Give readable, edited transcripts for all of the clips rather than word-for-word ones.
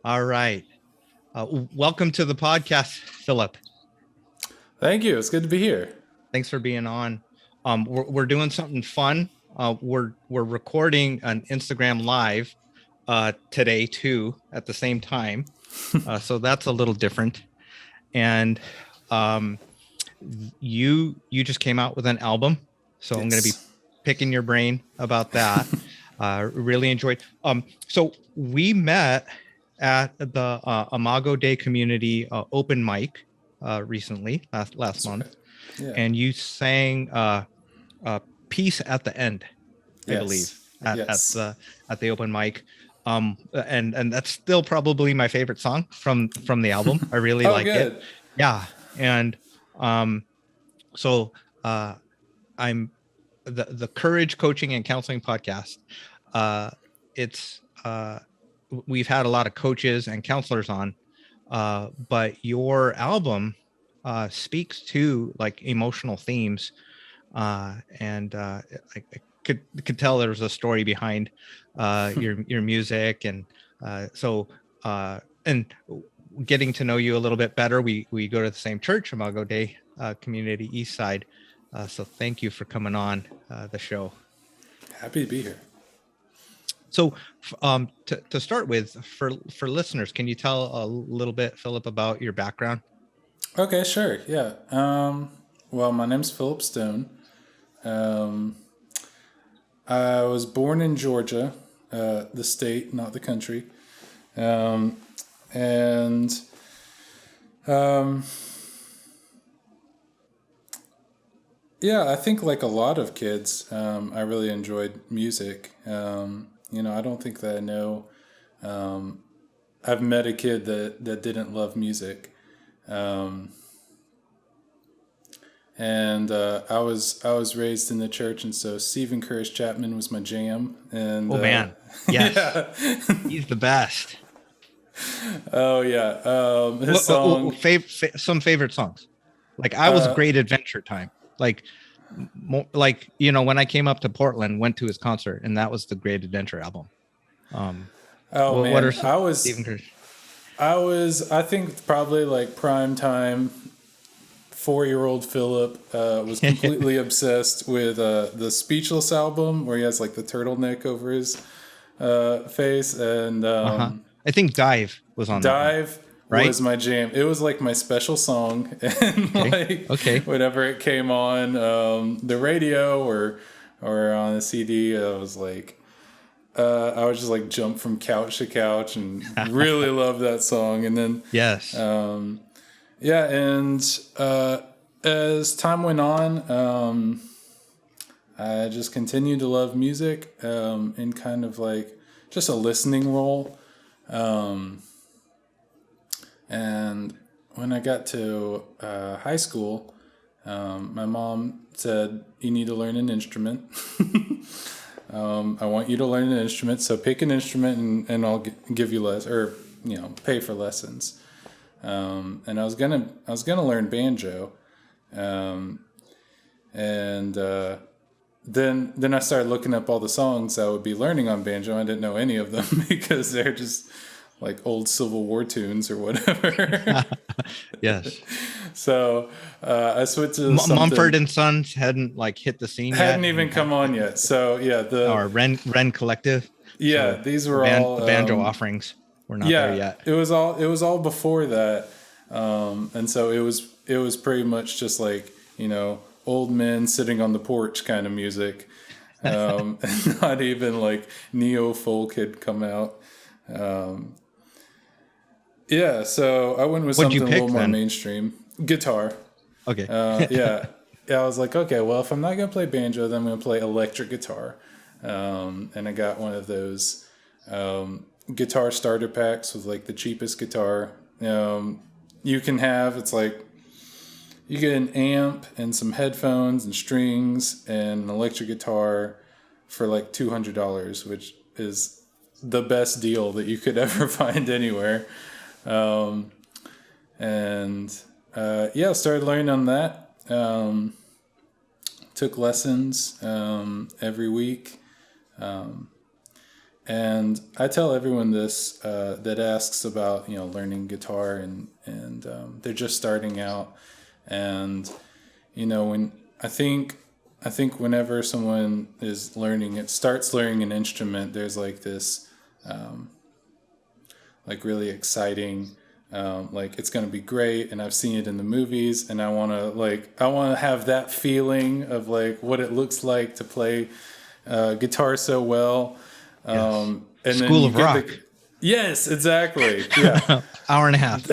All right. Welcome to the podcast, Phillip. Thank you. It's good to be here. Thanks for being on. We're doing something fun. We're recording an Instagram live today too at the same time. So that's a little different. And you just came out with an album, so I'm going to be picking your brain about that. Really enjoyed. So we met at the Imago Day Community open mic recently, last month, yeah. And you sang "Peace at the End," I believe, at the open mic. And that's still probably my favorite song from the album. I really like it. Yeah. And so I'm the Courage Coaching and Counseling Podcast. It's we've had a lot of coaches and counselors on, but your album speaks to like emotional themes, and I could tell there was a story behind your music, and so and getting to know you a little bit better. We go to the same church, Imago Day Community East Side. So thank you for coming on the show. Happy to be here. So to start with, for listeners, can you tell a little bit, Phillip, about your background? Okay, sure. Yeah. Well, my name's Phillip Stone. I was born in Georgia, the state, not the country. Yeah, I think like a lot of kids, I really enjoyed music. I don't think that I know. I've met a kid that didn't love music. And I was raised in the church, and so Stephen Curtis Chapman was my jam. And man, yes, yeah. He's the best. Oh yeah, his song. Some favorite songs. Like I was Great Adventure Time. Like when I came up to Portland, went to his concert, and that was the Great Adventure album. Man, what are Stephen Curtis? I think probably like prime time. 4-year-old Phillip was completely obsessed with the Speechless album, where he has like the turtleneck over his face, and I think Dive was on. Dive right? was my jam. It was like my special song, and whenever it came on the radio or on a CD, I was like, I would just like jump from couch to couch and really love that song. And then yes. Yeah, and as time went on, I just continued to love music in kind of like just a listening role. And when I got to high school, my mom said, "You need to learn an instrument. I want you to learn an instrument, so pick an instrument and I'll give you pay for lessons." And I was gonna learn banjo, and then I started looking up all the songs I would be learning on banjo. I didn't know any of them because they're just like old Civil War tunes or whatever. Yes. So I switched to Mumford and Sons hadn't like hit the scene yet. Hadn't even come on yet. So yeah, or Wren Collective. Yeah, so these were all the banjo offerings. We're not there yet. It was all before that, and so it was pretty much just like old men sitting on the porch kind of music, and not even like neo folk had come out. So I went with something a little more mainstream. Guitar. Okay. Yeah, I was like, okay, well, if I'm not gonna play banjo, then I'm gonna play electric guitar, and I got one of those. Guitar starter packs with like the cheapest guitar you can have. It's like you get an amp and some headphones and strings and an electric guitar for like $200, which is the best deal that you could ever find anywhere. Started learning on that. Took lessons every week. And I tell everyone this that asks about, learning guitar and they're just starting out. And, when I think whenever someone starts learning an instrument, there's like this, like really exciting, like it's going to be great. And I've seen it in the movies, and I want to have that feeling of like what it looks like to play guitar so well. Yes. And School of Rock. Yes, exactly. Yeah. Hour and a half.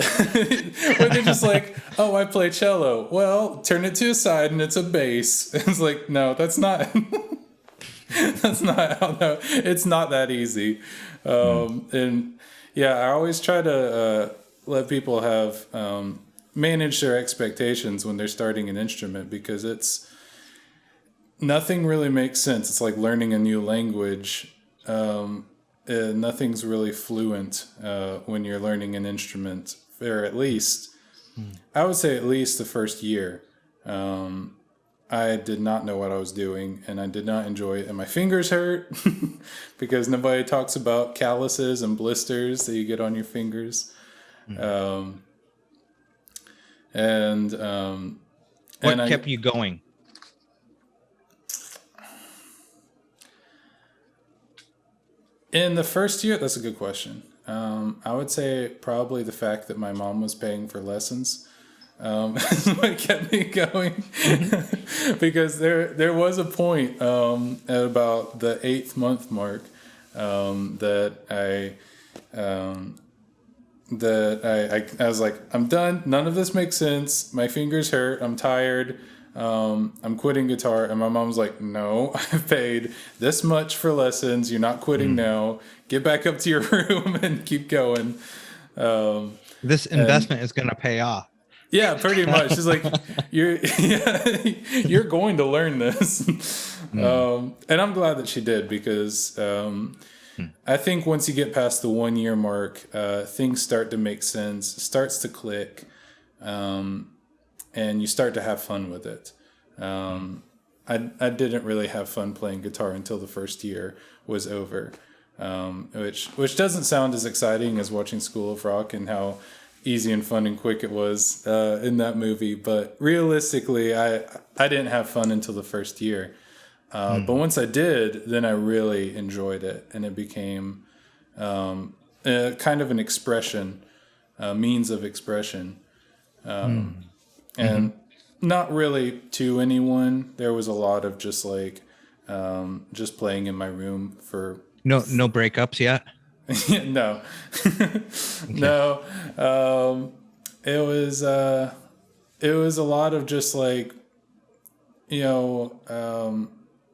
Where they're just like, oh, I play cello. Well, turn it to a side and it's a bass. It's like, no, that's not. That's not how that. It's not that easy. And yeah, I always try to let people have manage their expectations when they're starting an instrument, because nothing really makes sense. It's like learning a new language. Nothing's really fluent when you're learning an instrument, or at least, I would say at least the first year. I did not know what I was doing, and I did not enjoy it, and my fingers hurt because nobody talks about calluses and blisters that you get on your fingers. What kept you going? In the first year, that's a good question. I would say probably the fact that my mom was paying for lessons is what kept me going. Because there was a point at about the 8th month mark that I was like, I'm done. None of this makes sense. My fingers hurt. I'm tired. I'm quitting guitar. And my mom's like, no, I've paid this much for lessons. You're not quitting now. Get back up to your room and keep going. This investment is going to pay off. Yeah, pretty much. She's like, you're going to learn this. And I'm glad that she did, because I think once you get past the 1 year mark, things start to make sense, starts to click, and you start to have fun with it. I didn't really have fun playing guitar until the first year was over, which doesn't sound as exciting as watching School of Rock and how easy and fun and quick it was in that movie. But realistically, I didn't have fun until the first year. But once I did, then I really enjoyed it, and it became kind of an expression, means of expression. And not really to anyone. There was a lot of just like just playing in my room for no breakups yet. No. No. It was a lot of just like,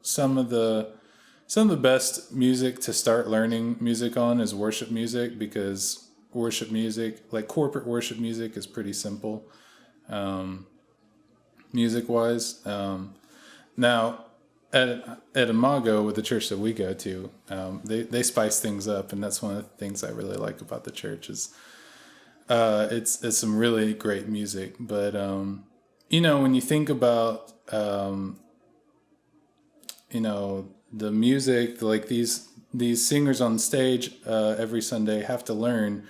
some of the best music to start learning music on is worship music, because worship music, like corporate worship music, is pretty simple, music wise. Now at Imago, with the church that we go to, they spice things up, and that's one of the things I really like about the church is it's some really great music. But when you think about the music, like these singers on stage every Sunday have to learn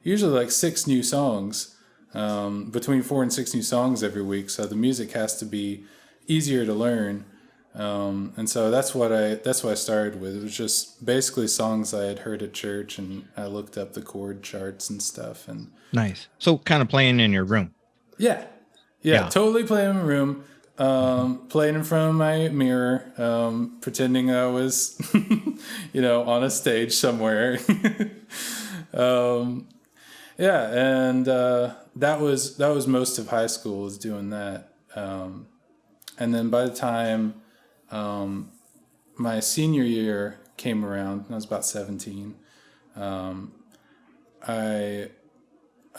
usually like 6 new songs, between 4 and 6 new songs every week. So the music has to be easier to learn. And so that's what I started with. It was just basically songs I had heard at church, and I looked up the chord charts and stuff. And nice. So kind of playing in your room. Yeah. Totally playing in my room. Playing in front of my mirror, pretending I was, on a stage somewhere. And that was most of high school, was doing that. And then by the time my senior year came around, I was about 17, I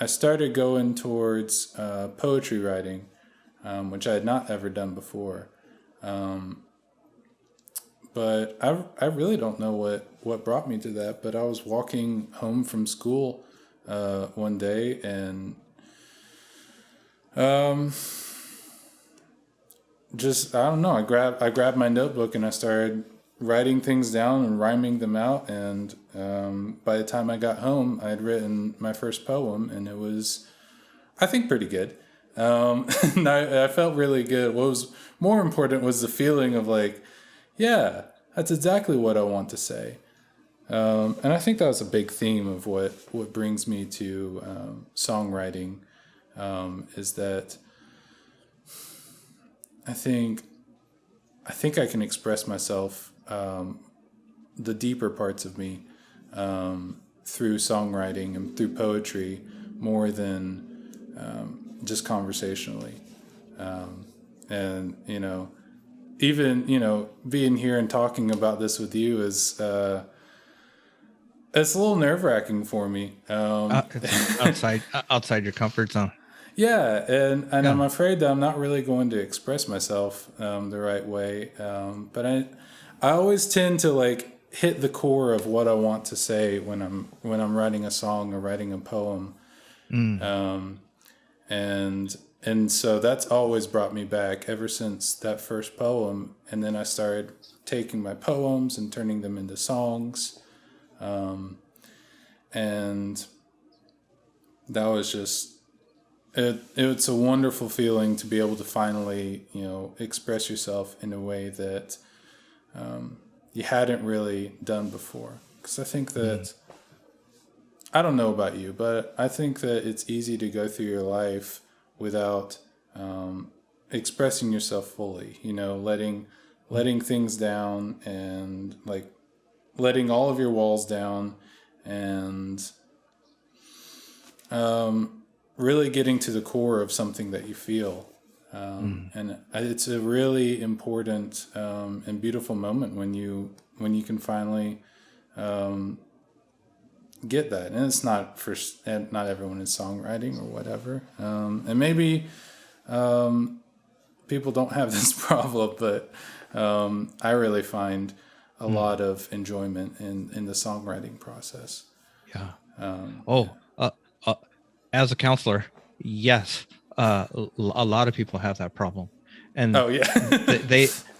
started going towards poetry writing, which I had not ever done before. But I really don't know what brought me to that, but I was walking home from school one day, and just, I don't know, I grabbed my notebook and I started writing things down and rhyming them out. And by the time I got home, I had written my first poem, and it was, I think, pretty good. And I felt really good. What was more important was the feeling of like, yeah, that's exactly what I want to say. And I think that was a big theme of what brings me to songwriting, is that I think I can express myself, the deeper parts of me, through songwriting and through poetry more than just conversationally. And, even, being here and talking about this with you is, it's a little nerve-wracking for me. It's outside your comfort zone. Yeah, and Yeah. I'm afraid that I'm not really going to express myself the right way. But I always tend to like hit the core of what I want to say when I'm writing a song or writing a poem. And so that's always brought me back ever since that first poem. And then I started taking my poems and turning them into songs. And that was just, it's a wonderful feeling to be able to finally, express yourself in a way that you hadn't really done before. Because I think that, I don't know about you, but I think that it's easy to go through your life without expressing yourself fully, letting things down and like letting all of your walls down and really getting to the core of something that you feel. And it's a really important and beautiful moment when you can finally get that. And it's not not everyone is songwriting or whatever. And maybe people don't have this problem, but I really find a lot of enjoyment in the songwriting process. Yeah. As a counselor, yes, a lot of people have that problem, and Oh yeah.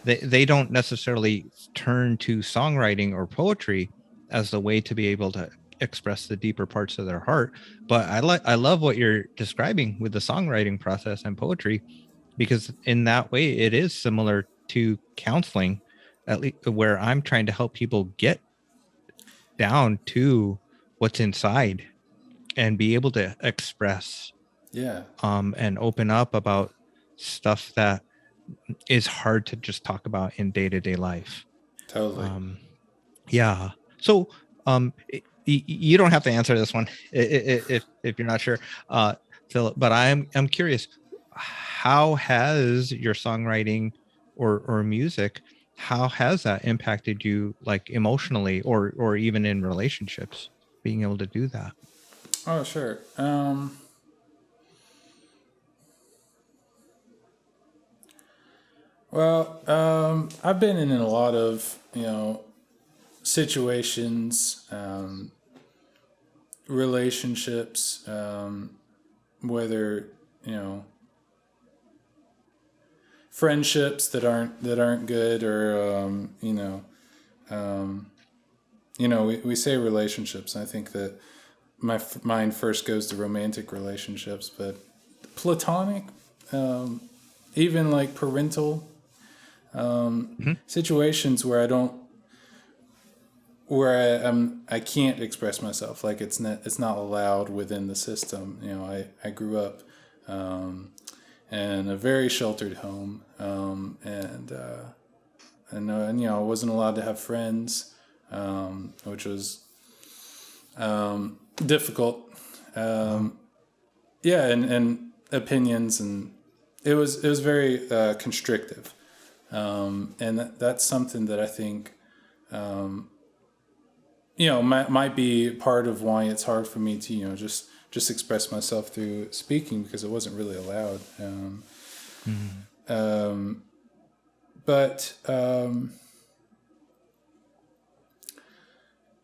they don't necessarily turn to songwriting or poetry as the way to be able to express the deeper parts of their heart. But I love what you're describing with the songwriting process and poetry, because in that way it is similar to counseling, at least where I'm trying to help people get down to what's inside and be able to express and open up about stuff that is hard to just talk about in day-to-day life. Totally. Yeah. So you don't have to answer this one if you're not sure, Philip, but I'm curious, how has your songwriting or music, how has that impacted you, like emotionally or even in relationships, being able to do that? Oh, sure. Well, I've been in a lot of, situations, relationships, whether, friendships that aren't good, or, we say relationships. And I think that my mind first goes to romantic relationships, but platonic, even like parental situations where I can't express myself, like it's not allowed within the system. I grew up in a very sheltered home, and I wasn't allowed to have friends, which was difficult. And opinions, and it was very constrictive, and that's something that I think might be part of why it's hard for me to just express myself through speaking, because it wasn't really allowed.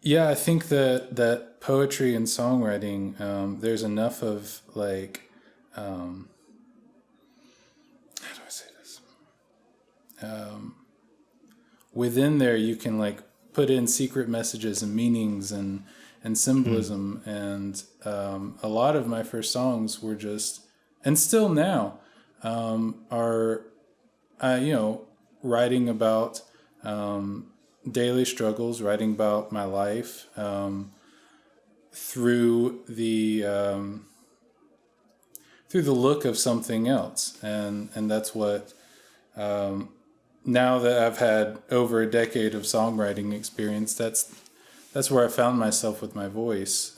Yeah, I think that poetry and songwriting, there's enough of like, how do I say this? within there you can like put in secret messages and meanings and symbolism. And a lot of my first songs were just, and still now, are, writing about daily struggles, writing about my life through the look of something else. And that's what, now that I've had over a decade of songwriting experience, that's where I found myself with my voice,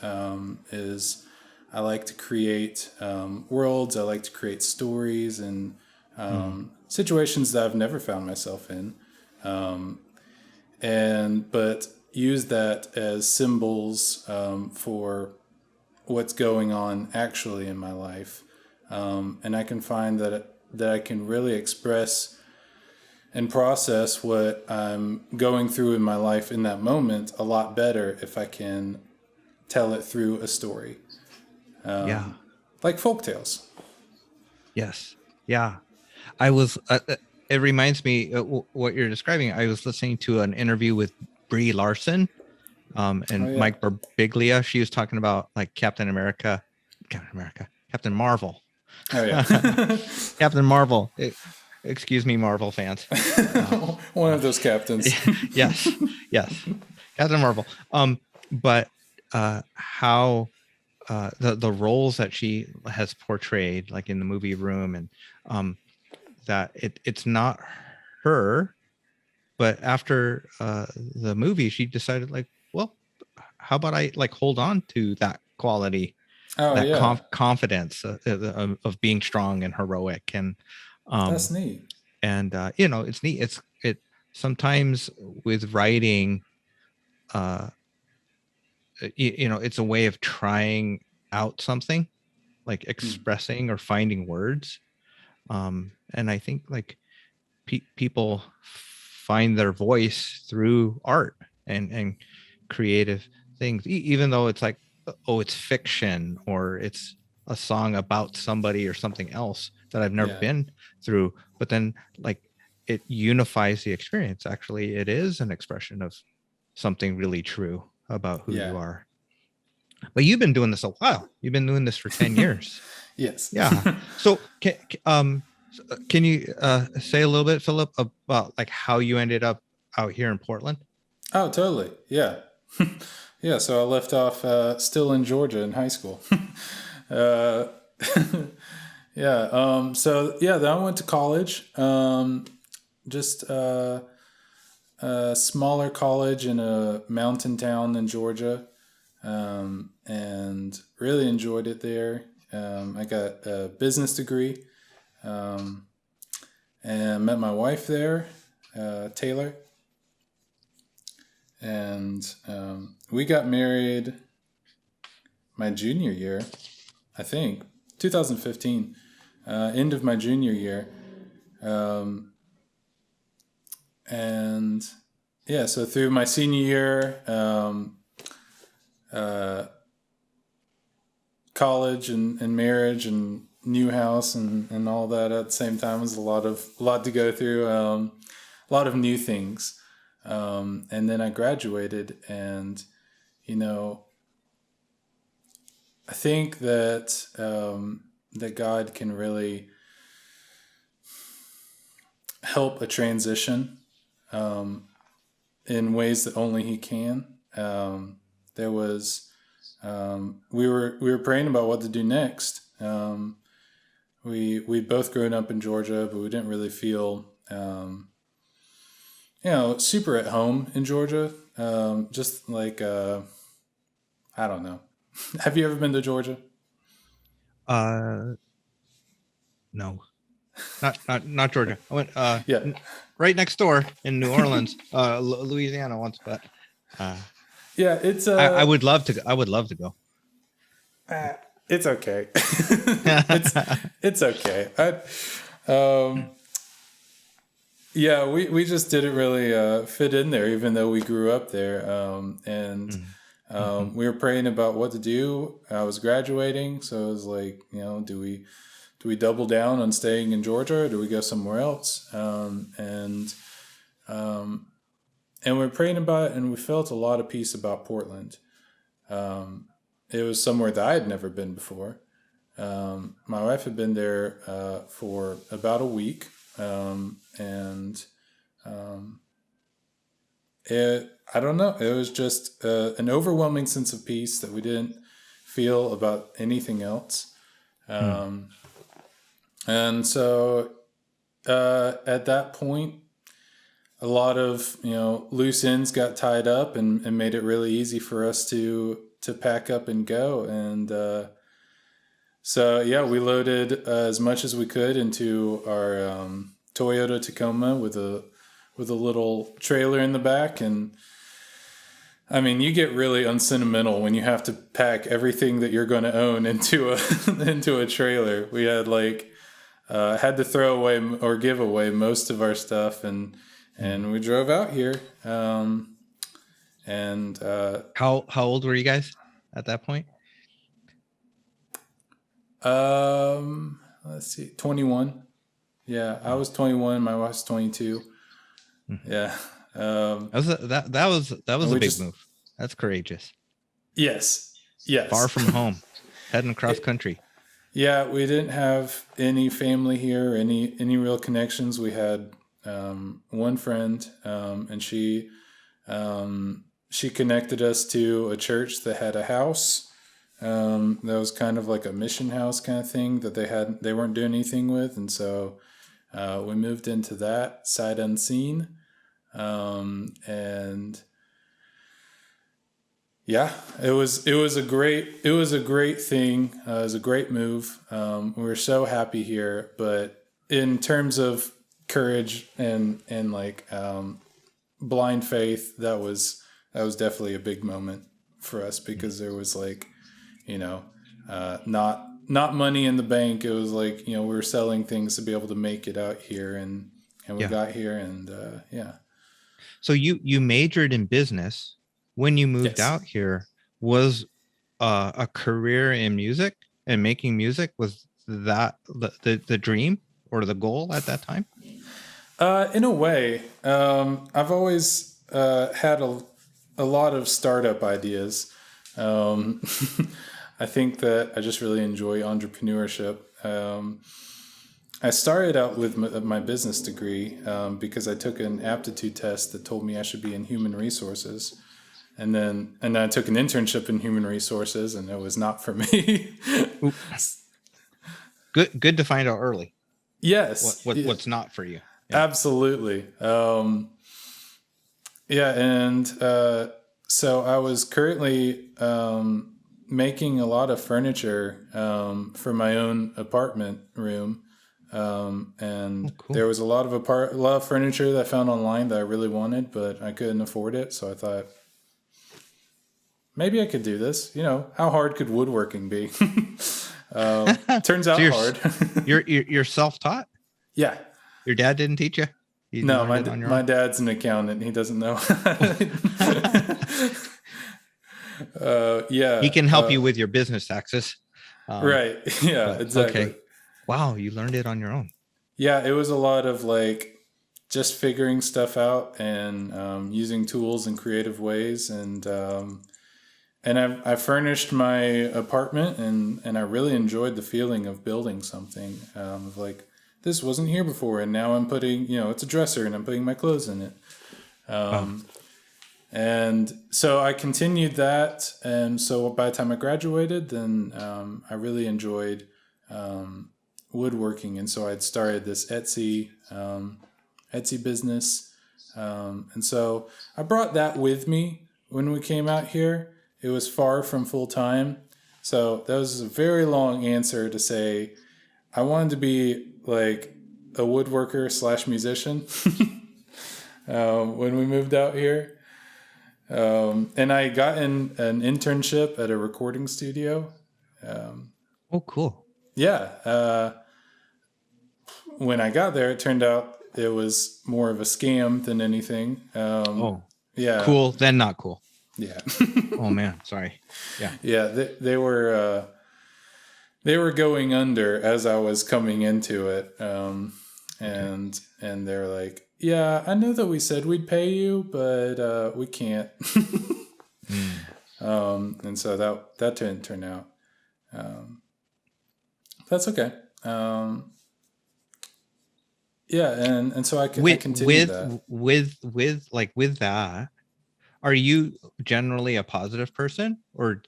is I like to create worlds. I like to create stories and situations that I've never found myself in. But use that as symbols for what's going on actually in my life. And I can find that I can really express and process what I'm going through in my life in that moment a lot better if I can tell it through a story. Like folktales. Yes. Yeah. I was, it reminds me what you're describing. I was listening to an interview with Brie Larson Mike Birbiglia. She was talking about like Captain Marvel. Oh yeah. Captain Marvel. Excuse me, Marvel fans. One of those captains. Yes. Captain Marvel. But how the roles that she has portrayed, like in the movie Room, and that it's not her, but after the movie, she decided like, well, how about I like hold on to that quality, confidence of being strong and heroic, and that's neat. And it's neat. It sometimes with writing, it's a way of trying out something, like expressing or finding words. And I think like people find their voice through art and creative things, even though it's like, oh, it's fiction or it's a song about somebody or something else that I've never been through. But then like it unifies the experience. Actually, it is an expression of something really true about who you are. But you've been doing this a while. You've been doing this for 10 years. Yes. Yeah. So can you say a little bit, Philip, about like how you ended up out here in Portland? Oh, totally. Yeah. Yeah. So I left off still in Georgia in high school. Yeah. Then I went to college. Just a smaller college in a mountain town in Georgia, and really enjoyed it there. I got a business degree, and met my wife there, Taylor. And we got married my junior year, I think, 2015, end of my junior year. And yeah, so through my senior year, college and marriage and new house and all that at the same time was a lot to go through, a lot of new things. And then I graduated, and, I think that, that God can really help a transition, in ways that only He can. There was, we were praying about what to do next. We'd both grown up in Georgia, but we didn't really feel, super at home in Georgia. Just like, I don't know. Have you ever been to Georgia? No, not Georgia. I went, right next door in New Orleans, Louisiana once, but, it's, I would love to, I would love to go. It's okay. It's okay. We just didn't really fit in there, even though we grew up there. We were praying about what to do. I was graduating, so it was like, do we double down on staying in Georgia, or do we go somewhere else? and we're praying about it, and we felt a lot of peace about Portland. It was somewhere that I had never been before. My wife had been there for about a week, and I don't know. It was just an overwhelming sense of peace that we didn't feel about anything else. And so at that point, a lot of loose ends got tied up and made it really easy for us to pack up and go. And so yeah, we loaded as much as we could into our Toyota Tacoma with a little trailer in the back. And I mean, you get really unsentimental when you have to pack everything that you're going to own into a trailer. We had had to throw away or give away most of our stuff, and we drove out here. How old were you guys at that point? Let's see, 21. Yeah, I was 21. My wife's 22. Mm-hmm. Yeah. That was a big move. That's courageous. Yes. Far from home, heading across country. Yeah, we didn't have any family here, any real connections. We had one friend, and she connected us to a church that had a house that was kind of like a mission house kind of thing that they weren't doing anything with, and so we moved into that sight unseen, and yeah, it was a great thing. It was a great move. We were so happy here, but in terms of courage and blind faith, that was definitely a big moment for us, because there was not money in the bank. It was we were selling things to be able to make it out here, and we got here, and yeah. So you majored in business. When you moved out here, was a career in music and making music, was that the dream or the goal at that time? In a way, I've always had a lot of startup ideas. I think that I just really enjoy entrepreneurship. I started out with my business degree because I took an aptitude test that told me I should be in human resources. And then I took an internship in human resources, and it was not for me. Good to find out early. Yes. What's not for you. Yeah. Absolutely. Yeah. And so I was currently making a lot of furniture for my own apartment room. And cool. There was a lot of furniture that I found online that I really wanted, but I couldn't afford it. So I thought, maybe I could do this. How hard could woodworking be? Turns out hard. You're self-taught? Yeah. Your dad didn't teach you? No, my dad's an accountant. He doesn't know. Yeah. He can help you with your business taxes. Right. Yeah, exactly. Okay. Wow, you learned it on your own. Yeah, it was a lot of just figuring stuff out and using tools in creative ways, and I furnished my apartment, and I really enjoyed the feeling of building something. This wasn't here before, and now I'm putting, it's a dresser, and I'm putting my clothes in it. And so I continued that, and so by the time I graduated, then I really enjoyed woodworking, and so I'd started this Etsy business, and so I brought that with me when we came out here. It was far from full time, so that was a very long answer to say I wanted to be a woodworker / musician when we moved out here, and I got in an internship at a recording studio. Oh, cool! Yeah. When I got there, it turned out it was more of a scam than anything. Yeah. Cool, then not cool. Yeah. Oh man, sorry. Yeah. Yeah, they were going under as I was coming into it. and they're like, yeah, I know that we said we'd pay you, but we can't. And so that didn't turn out. That's okay. Yeah, and so I continued that. With that, are you generally a positive person, or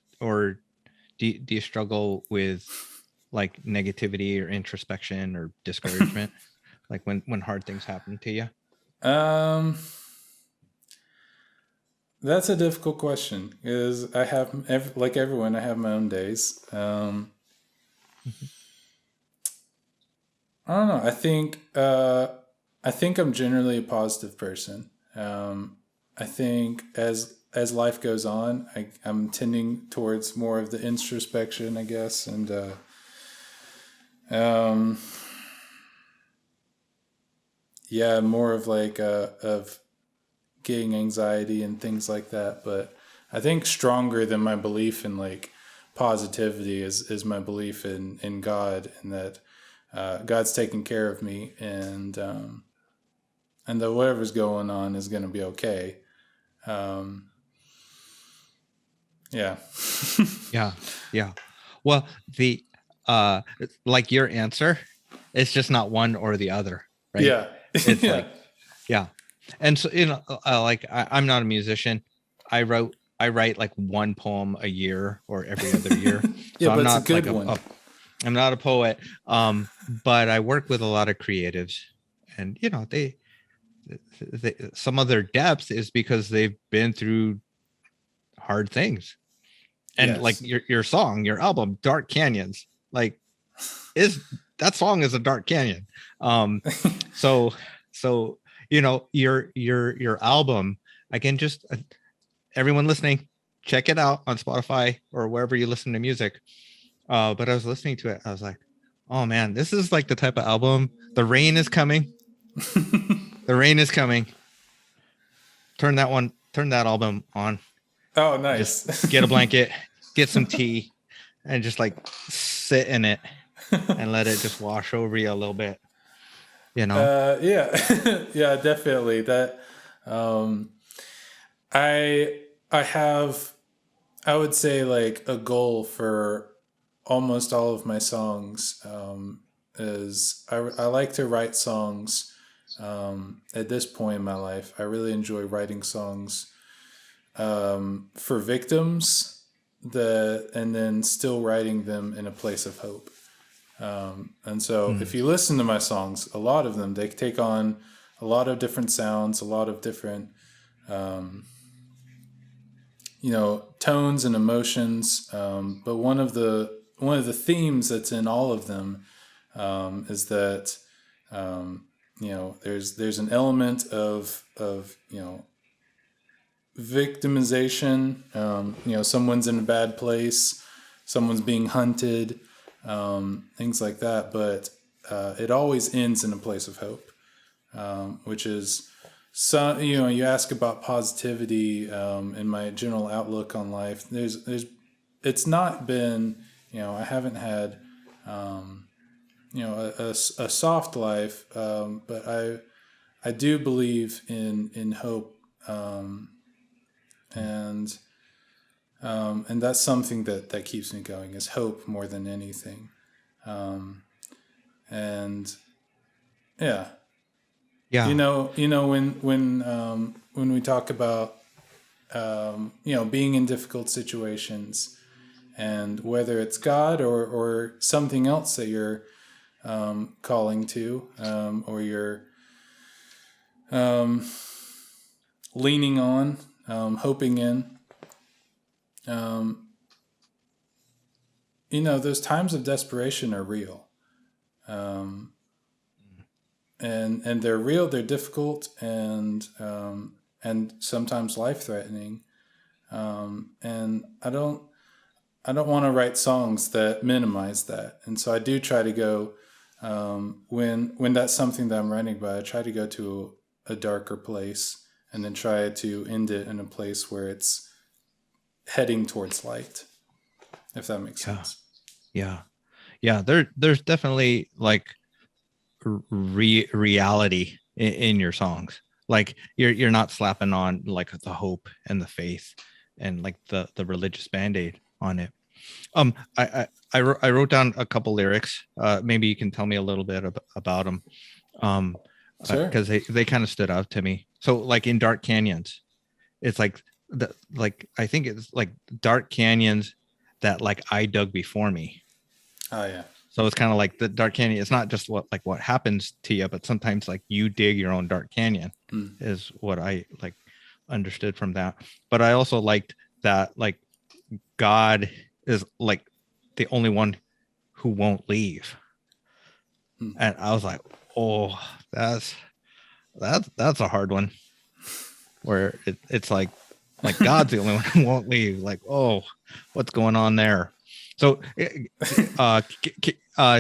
do you struggle with like negativity or introspection or discouragement, like when hard things happen to you? That's a difficult question, because I have, like everyone, I have my own days. I don't know. I think I'm generally a positive person. I think as life goes on, I'm tending towards more of the introspection, I guess, and yeah, more of like of getting anxiety and things like that. But I think stronger than my belief in like positivity is my belief in God, and that God's taking care of me, and that whatever's going on is going to be okay. Yeah. Yeah. Well, the like your answer, it's just not one or the other, right? Yeah. It's like, yeah. And so, like I'm not a musician. I write like one poem a year or every other year. Yeah, So but I'm it's a not good like one. I'm not a poet. But I work with a lot of creatives, and they some of their depth is because they've been through hard things. And like Yes. your song, your album, Dark Canyons, like that song is a dark canyon. So your album, I can just everyone listening, check it out on Spotify or wherever you listen to music. But I was listening to it, I was like, oh man, this is like the type of album. The rain is coming. The rain is coming. Turn that album on. Oh, nice. Just get a blanket, get some tea, and just like sit in it and let it just wash over you a little bit. Yeah. Yeah, definitely. That I have, I would say, like a goal for almost all of my songs, is I like to write songs. At this point in my life, I really enjoy writing songs for victims, and then still writing them in a place of hope. And so if you listen to my songs, a lot of them, they take on a lot of different sounds, a lot of different tones and emotions. But one of the themes that's in all of them is that there's an element of victimization. Someone's in a bad place, someone's being hunted, things like that. But it always ends in a place of hope, which is. So, you ask about positivity in my general outlook on life. It's not been, I haven't had, a soft life, but I do believe in hope, and that's something that keeps me going, is hope more than anything, and yeah. Yeah. When we talk about being in difficult situations, and whether it's God or something else that you're calling to, or you're leaning on, hoping in, those times of desperation are real. And they're real, they're difficult, and sometimes life-threatening. And I don't want to write songs that minimize that. And so I do try to go, when that's something that I'm writing about, I try to go to a darker place, and then try to end it in a place where it's heading towards light, if that makes sense. Yeah. There's definitely like reality in your songs. Like you're not slapping on like the hope and the faith and like the religious band-aid on it. I wrote down a couple lyrics. Maybe you can tell me a little bit about them. Sure. Because they kind of stood out to me. So like in Dark Canyons, it's like I think it's like dark canyons that like I dug before me. Oh yeah. So it's kind of like the dark canyon. It's not just what happens to you, but sometimes like you dig your own dark canyon is what I like understood from that. But I also liked that like God is like the only one who won't leave. And I was like, oh, that's a hard one. Where it's like God's the only one who won't leave. Like, oh, what's going on there? So,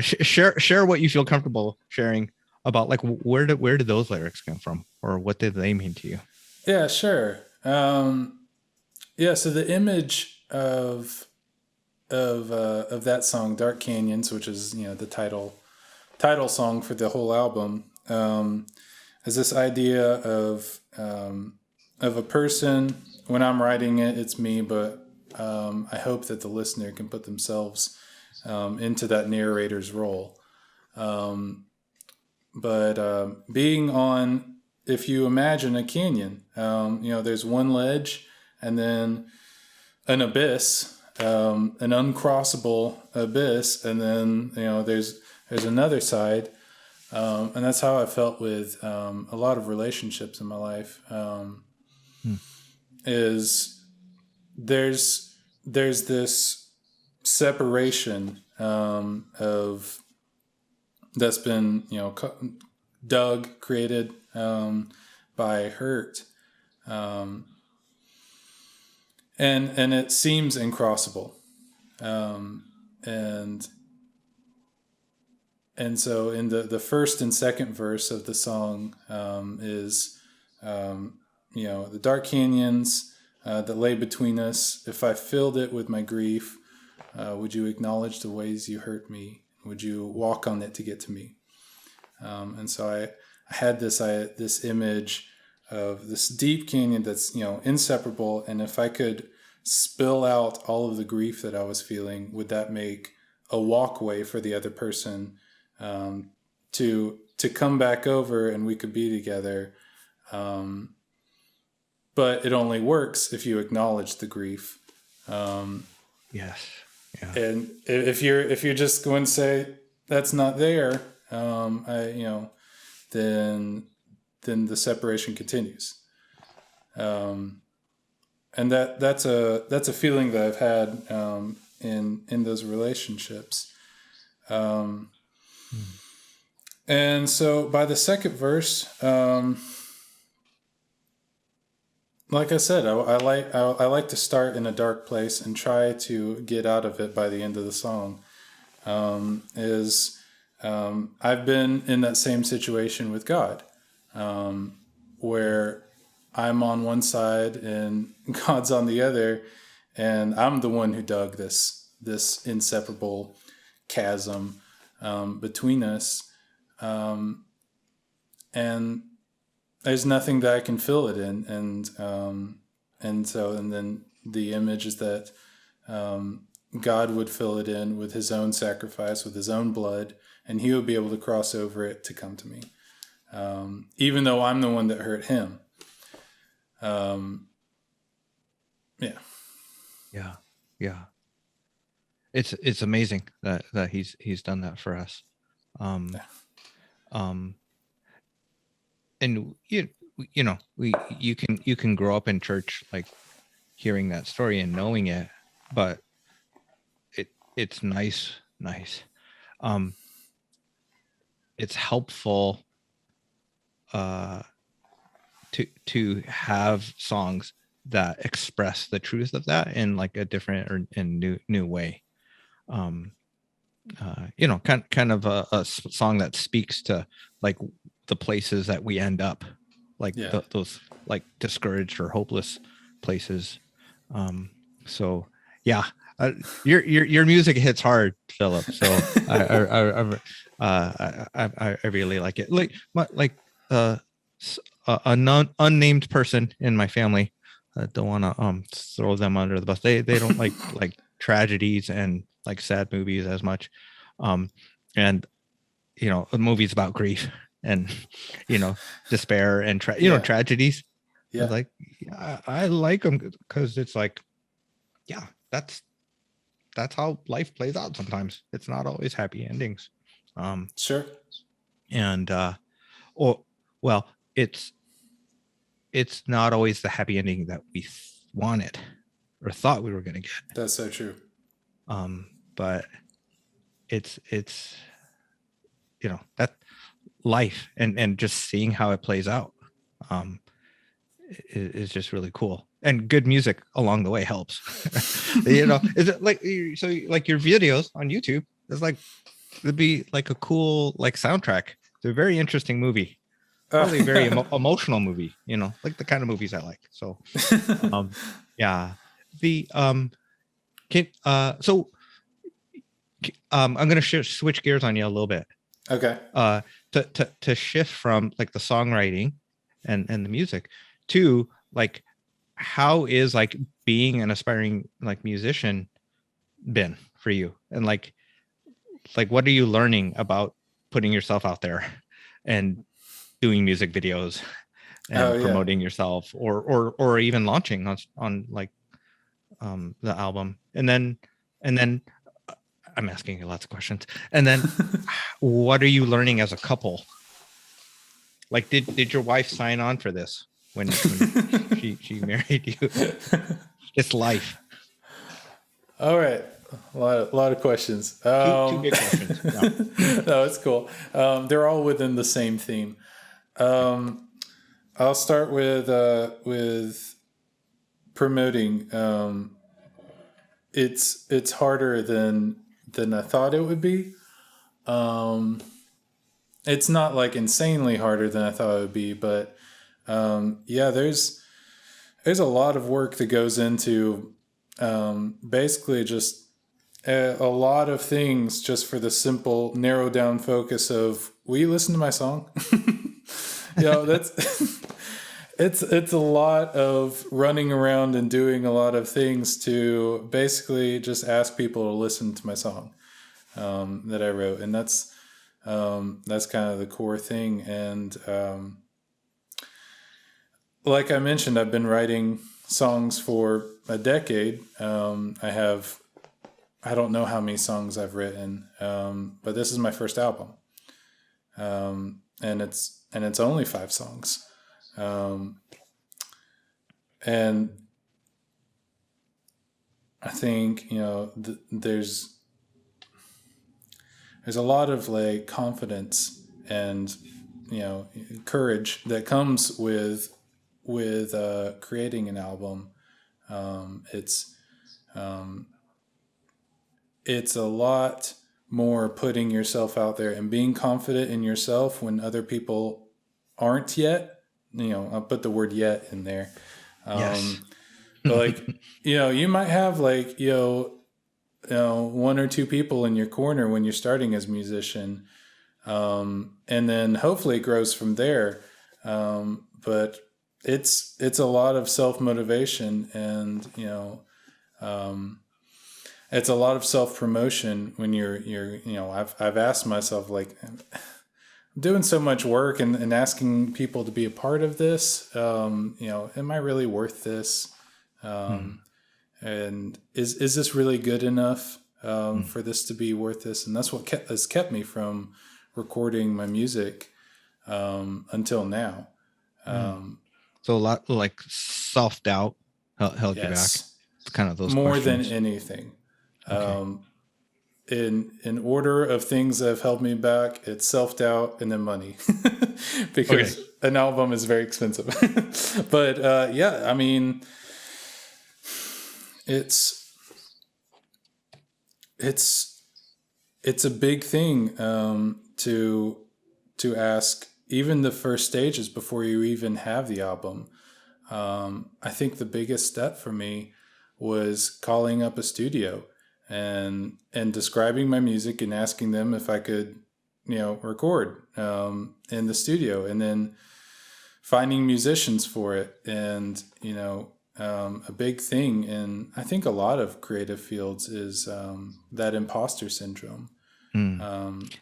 share what you feel comfortable sharing about, like where did those lyrics come from, or what did they mean to you? Yeah, sure. Yeah, so the image of that song, Dark Canyons, which is the title song for the whole album, is this idea of a person. When I'm writing it, it's me, but I hope that the listener can put themselves into that narrator's role. But being on, if you imagine a canyon, there's one ledge and then an abyss, an uncrossable abyss, and then there's another side, and that's how I felt with a lot of relationships in my life. Is there's this separation of that's been created by hurt, and it seems incrossable, and so in the first and second verse of the song is the dark canyons that lay between us. If I filled it with my grief, would you acknowledge the ways you hurt me? Would you walk on it to get to me? And so I had this image of this deep canyon that's inseparable. And if I could spill out all of the grief that I was feeling, would that make a walkway for the other person to come back over and we could be together? But it only works if you acknowledge the grief. Yes. Yeah. And if you're just going to say that's not there, then the separation continues. And that's a feeling that I've had in those relationships. And so by the second verse, like I said, I like to start in a dark place and try to get out of it by the end of the song. I've been in that same situation with God, where I'm on one side and God's on the other, and I'm the one who dug this inseparable chasm between us, and there's nothing that I can fill it in, and then the image is that God would fill it in with his own sacrifice, with his own blood, and he would be able to cross over it to come to me, even though I'm the one that hurt him. Yeah. It's amazing that he's done that for us. And you can grow up in church like hearing that story and knowing it, but it's nice. It's helpful to have songs that express the truth of that in like a different or in new way. Kind of a song that speaks to like the places that we end up, like those like discouraged or hopeless places. So yeah, Your music hits hard, Philip. So I really like it. A unnamed person in my family. Don't want to throw them under the bus. They don't like tragedies and like sad movies as much, and movies about grief and despair and tragedies. Yeah. Like I like them because it's like, yeah, that's how life plays out. Sometimes it's not always happy endings. Sure. And it's not always the happy ending that we wanted or thought we were going to get. That's so true. But it's that life and just seeing how it plays out is just really cool. And good music along the way helps. Is it like your videos on YouTube? It's like it'd be like a cool soundtrack. It's a very interesting movie. Probably a very emotional movie, like the kind of movies I like. So, yeah. I'm going to switch gears on you a little bit. Okay. To shift from like the songwriting and the music to like, how is like being an aspiring like musician been for you? And like what are you learning about putting yourself out there and doing music videos and promoting yourself or even launching on like the album? And then I'm asking you lots of questions. And then what are you learning as a couple? Like, did your wife sign on for this when she married you? It's life. All right. A lot of questions. Two big questions. No, it's cool. They're all within the same theme. I'll start with promoting. It's harder than I thought it would be. It's not like insanely harder than I thought it would be, but there's a lot of work that goes into basically just a lot of things just for the simple narrow down focus of, will you listen to my song? That's it's a lot of running around and doing a lot of things to basically just ask people to listen to my song that I wrote. And that's kind of the core thing. And like I mentioned, I've been writing songs for a decade. I don't know how many songs I've written, but this is my first album. And it's only 5 songs. And I think, there's a lot of like confidence and, courage that comes with creating an album. It's a lot more putting yourself out there and being confident in yourself when other people aren't yet. I'll put the word "yet" in there. Yes. But like, you might have like, 1 or 2 people in your corner when you're starting as a musician. And then hopefully it grows from there. But it's a lot of self-motivation and, it's a lot of self-promotion when you're I've asked myself, like, I'm doing so much work and asking people to be a part of this. Am I really worth this? And is this really good enough for this to be worth this? And that's what has kept me from recording my music until now. So a lot like self-doubt held you back. It's kind of those more questions. than anything. Okay. In order of things that have held me back, it's self-doubt and then money. Because an album is very expensive. But I mean, it's a big thing to ask even the first stages before you even have the album. I think the biggest step for me was calling up a studio and describing my music and asking them if I could, record in the studio, and then finding musicians for it. And, a big thing in, I think, a lot of creative fields is that imposter syndrome.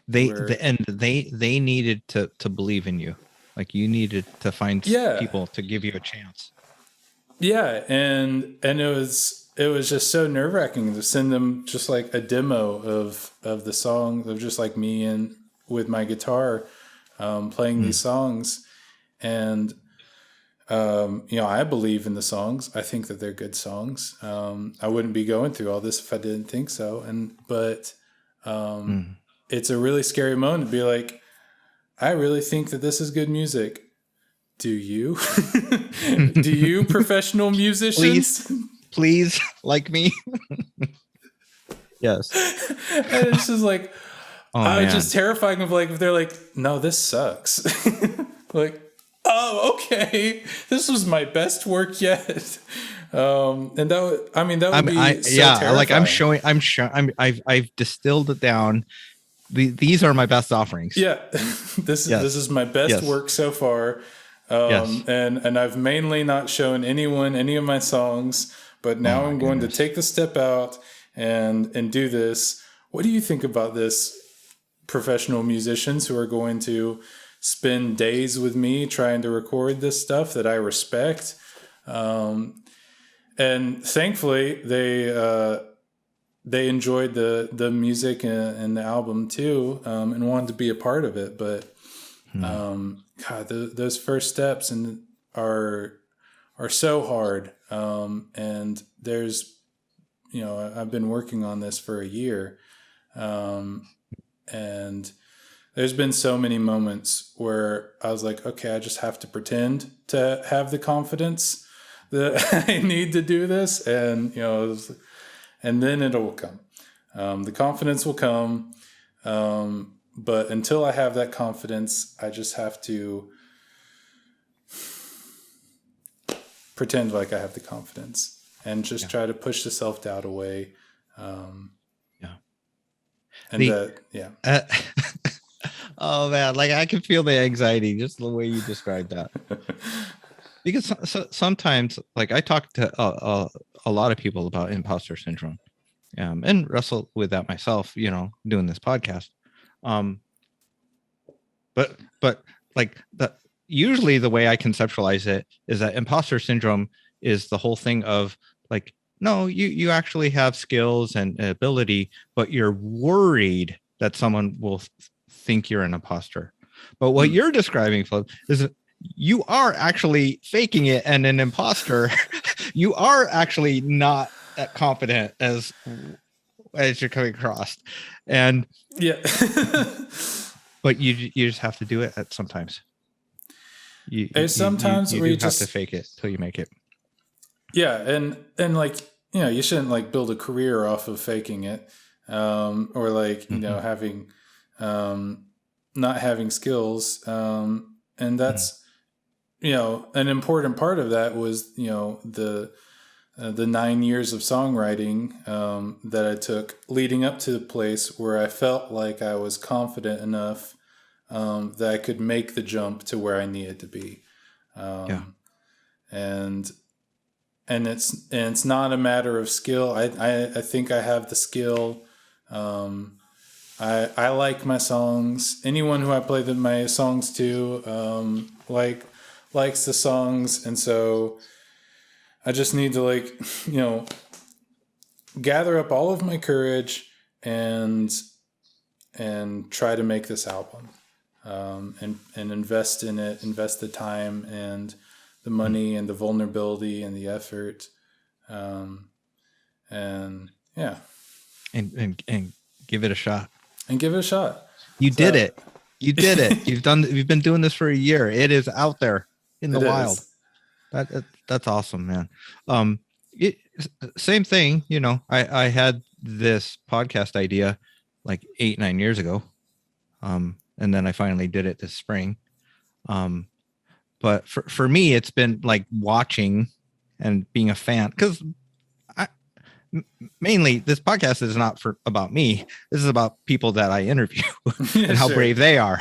They needed to believe in you. Like, you needed to find people to give you a chance. Yeah. And it was just so nerve wracking to send them just like a demo of the song, of just like me and with my guitar, playing these songs. And, I believe in the songs. I think that they're good songs. I wouldn't be going through all this if I didn't think so. But it's a really scary moment to be like, I really think that this is good music. Do you? Do you, professional musicians? Please, like me. Yes. And it's just like, it's just terrifying of like, if they're like, no, this sucks. Like, oh, okay, this was my best work yet. And that would be so terrifying. Like, I've distilled it down. These are my best offerings. Yeah. This is my best work so far. And I've mainly not shown anyone any of my songs, but now I'm going to take the step out and do this. What do you think about this, professional musicians who are going to spend days with me trying to record this stuff that I respect? And thankfully they enjoyed the music and the album too, and wanted to be a part of it. But God, those first steps are so hard. And there's, I've been working on this for a year. And there's been so many moments where I was like, okay, I just have to pretend to have the confidence that I need to do this. And, and then it'll come. The confidence will come. But until I have that confidence, I just have to pretend like I have the confidence and just try to push the self-doubt away. Oh man, like, I can feel the anxiety just the way you described that. Because sometimes, like, I talk to a lot of people about imposter syndrome, and wrestle with that myself, doing this podcast. But like, usually the way I conceptualize it is that imposter syndrome is the whole thing of like, no, you actually have skills and ability, but you're worried that someone will think you're an imposter. But what you're describing, Phillip, is that you are actually faking it and an imposter. You are actually not that confident as you're coming across. And but you just have to do it sometimes. Sometimes you we have just to fake it till you make it. Yeah, and like, you shouldn't like build a career off of faking it, or like, having not having skills, and that's an important part of that was the 9 years of songwriting that I took leading up to the place where I felt like I was confident enough that I could make the jump to where I needed to be. And it's not a matter of skill. I think I have the skill. I like my songs. Anyone who I play my songs to likes the songs, and so I just need to gather up all of my courage and try to make this album, and invest in it, invest the time and the money and the vulnerability and the effort, and give it a shot. And give it a shot. You did it. You've been doing this for a year. It is out there in the wild. That's awesome, man. Same thing, I had this podcast idea like 8-9 years ago. And then I finally did it this spring. But for me, it's been like watching and being a fan, because mainly this podcast is not about me. This is about people that I interview and how Sure. brave they are,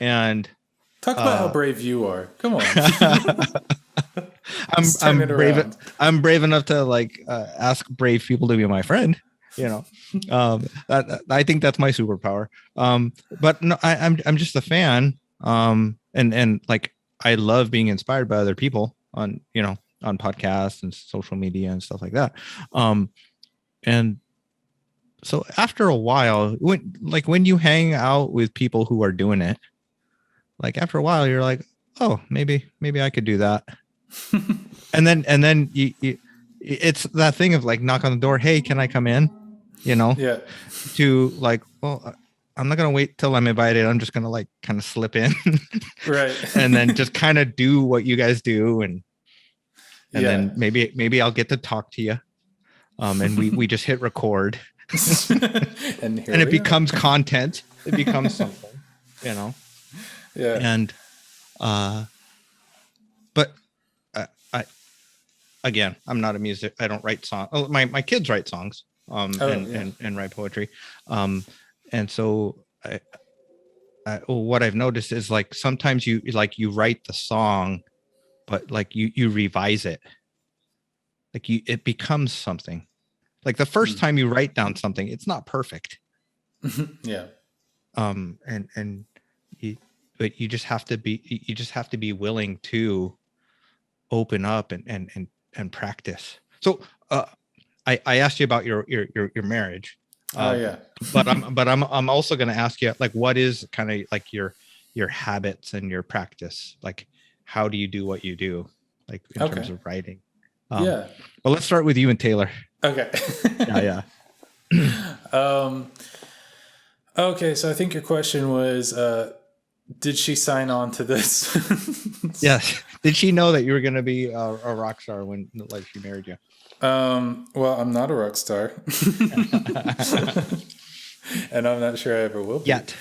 and Talk about how brave you are. Come on. I'm brave. Around. I'm brave enough to ask brave people to be my friend. I think that's my superpower. But no, I'm just a fan. And like I love being inspired by other people on podcasts and social media and stuff like that. And so after a while, when you hang out with people who are doing it, like after a while, you're like, oh, maybe I could do that. and then you it's that thing of like knock on the door. Hey, can I come in? Yeah. To like, well, I'm not going to wait till I'm invited. I'm just going to like kind of slip in. Right. And then just kind of do what you guys do. And then maybe I'll get to talk to you. And we just hit record and it becomes content. It becomes something, Yeah. And, but I'm not a music. I don't write songs. Oh, my kids write songs, and write poetry. And so what I've noticed is like, sometimes you write the song, but like you revise it. Like it becomes something. Like the first time you write down something, it's not perfect. Yeah. But you just have to be willing to open up and practice. So I asked you about your marriage. But I'm also going to ask you, like, what is kind of like your habits and your practice? Like, how do you do what you do? Like in terms of writing? But let's start with you and Taylor. Okay. Yeah. Okay. So I think your question was, did she sign on to this? Yes. Did she know that you were going to be a rock star when she married you? Well, I'm not a rock star. And I'm not sure I ever will be. Yet.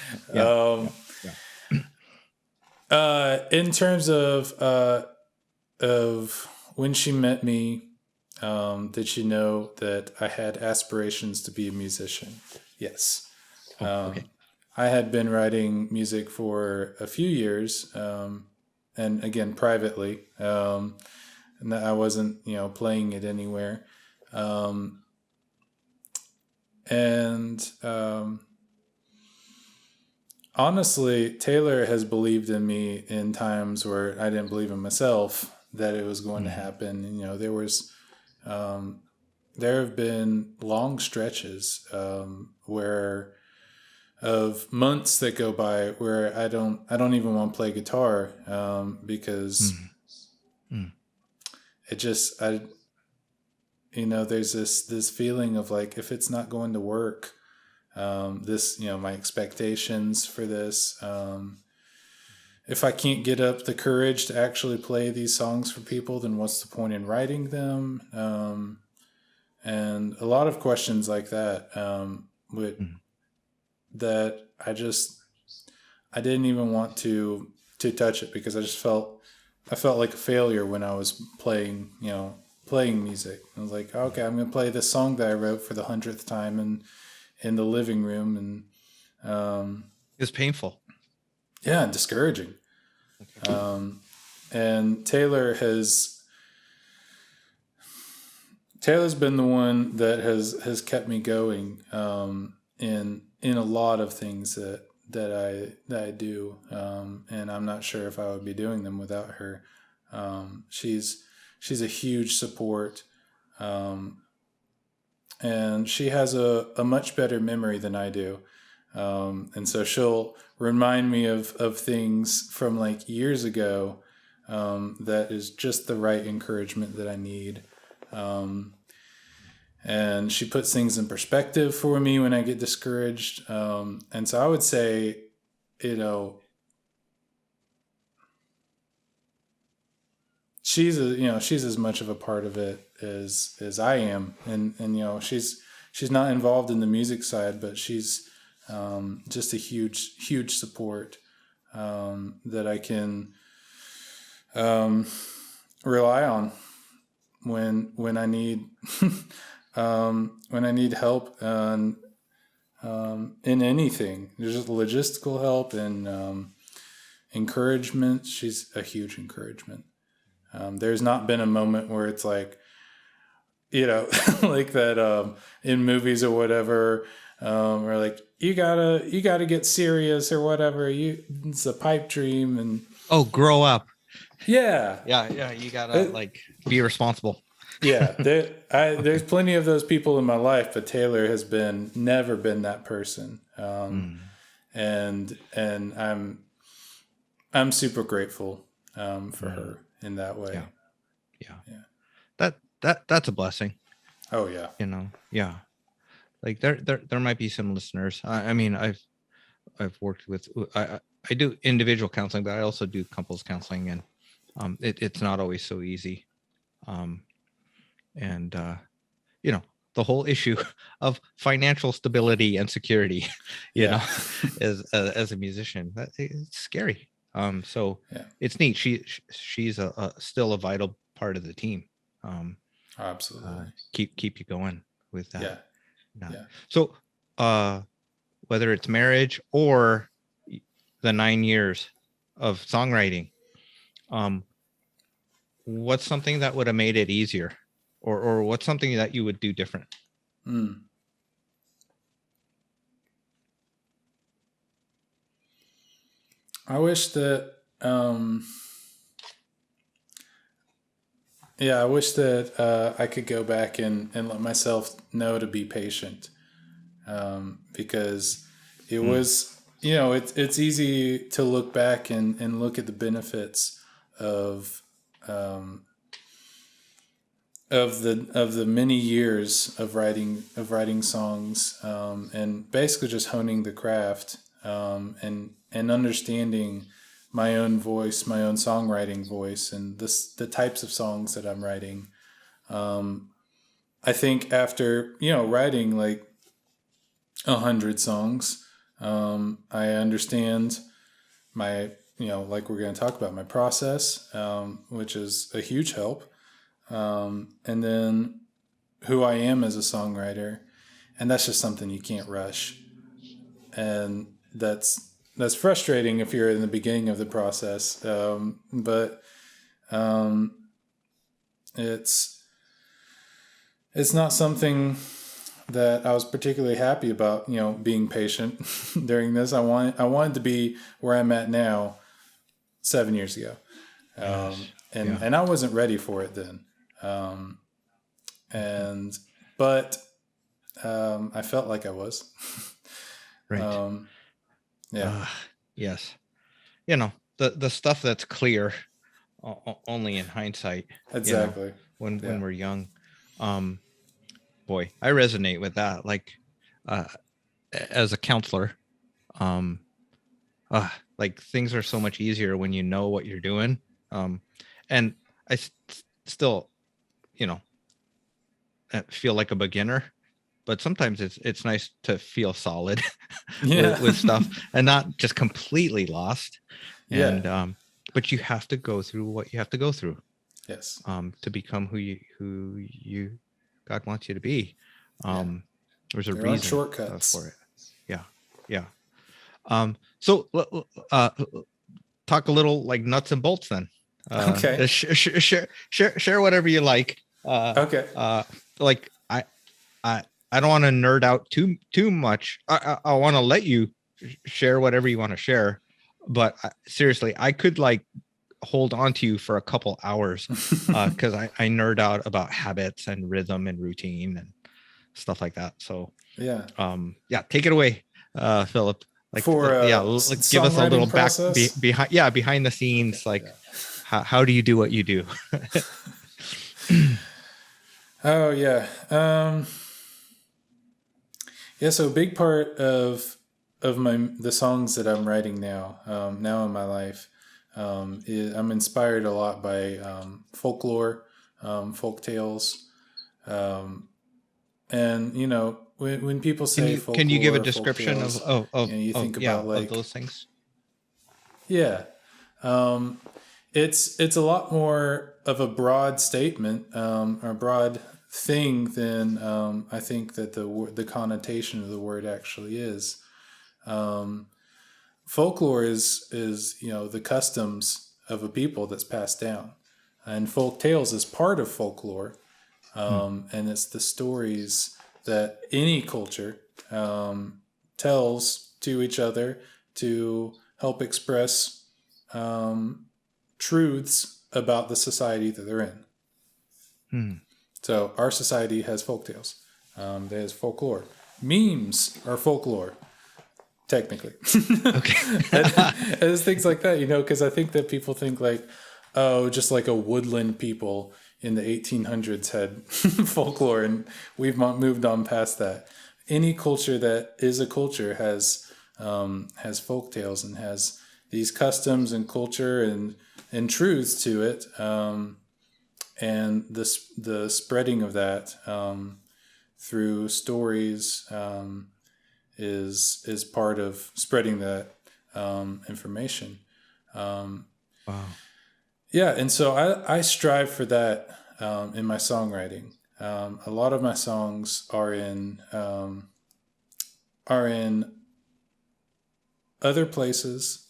In terms of when she met me, did she know that I had aspirations to be a musician? Yes. Okay. I had been writing music for a few years, and again, privately. And I wasn't, playing it anywhere. Honestly, Taylor has believed in me in times where I didn't believe in myself that it was going to happen. And, there have been long stretches of months that go by where I don't even want to play guitar because it just there's this feeling of like, if it's not going to work, my expectations for this, if I can't get up the courage to actually play these songs for people, then what's the point in writing them? And a lot of questions like that, that I didn't even want to touch it, because I felt like a failure when I was playing music. I was like, okay, I'm going to play this song that I wrote for the 100th time in the living room. And, it's painful. Yeah. And discouraging. And Taylor's been the one that has kept me going, in a lot of things that I do. And I'm not sure if I would be doing them without her. She's a huge support. And she has a much better memory than I do. And so she'll remind me of things from like years ago, that is just the right encouragement that I need. And she puts things in perspective for me when I get discouraged. And so I would say, she's as much of a part of it as I am. And she's not involved in the music side, but she's just a huge support, that I can rely on when I need when I need help in anything, there's logistical help and encouragement. She's a huge encouragement. There's not been a moment where it's like, like that in movies or whatever, where like you gotta get serious or whatever. It's a pipe dream and grow up. Yeah. You gotta be responsible. Yeah, there's plenty of those people in my life, but Taylor has never been that person, and I'm super grateful for her in that way. Yeah. That's a blessing. Oh yeah. Like there might be some listeners. I mean, I've worked with I do individual counseling, but I also do couples counseling, and it's not always so easy. The whole issue of financial stability and security, as a musician, it's scary. So it's neat. She's still a vital part of the team. Absolutely. Keep you going with that. Yeah. So, whether it's marriage or the 9 years of songwriting, what's something that would have made it easier, or what's something that you would do different? I wish that, I wish that I could go back and let myself know to be patient, because it was, it's easy to look back and look at the benefits of the many years of writing songs, and basically just honing the craft, and understanding my own voice, my own songwriting voice, and the types of songs that I'm writing. I think after writing like 100 songs, I understand my like we're going to talk about my process, which is a huge help. And then who I am as a songwriter, and that's just something you can't rush. And that's frustrating if you're in the beginning of the process. But it's not something that I was particularly happy about, being patient during this. I wanted to be where I'm at now 7 years ago. And I wasn't ready for it then. But I felt like I was. Right. Yes. The stuff that's clear only in hindsight. Exactly. When we're young. Boy, I resonate with that. Like, as a counselor, like things are so much easier when you know what you're doing. And I still, feel like a beginner, but sometimes it's nice to feel solid with stuff and not just completely lost. And but you have to go through what you have to go through. Yes. To become who you God wants you to be. There's a there reason shortcuts for it. Yeah. So talk a little like nuts and bolts then. Okay. Share whatever you like. Okay. Like I don't want to nerd out too much. I want to let you share whatever you want to share, but seriously, I could like hold on to you for a couple hours, because I nerd out about habits and rhythm and routine and stuff like that. So take it away, Philip. Like give us a little behind the scenes, like how do you do what you do? Oh yeah. So a big part of the songs that I'm writing now in my life, I'm inspired a lot by folklore, folk tales, and when people say folklore, can you give a description tales, of you think about like those things? Yeah, it's a lot more of a broad statement, or a broad thing than I think that the connotation of the word actually is. Folklore is the customs of a people that's passed down, and folk tales is part of folklore, and it's the stories that any culture tells to each other to help express truths about the society that they're in. So our society has folktales. There's folklore. Memes are folklore, technically. Okay. And there's things like that, because I think that people think like, oh, just like a woodland people in the 1800s had folklore, and we've moved on past that. Any culture that is a culture has folktales and has these customs and culture and truths to it, and the spreading of that through stories is part of spreading that information. Wow. Yeah, and so I strive for that in my songwriting. A lot of my songs are in other places,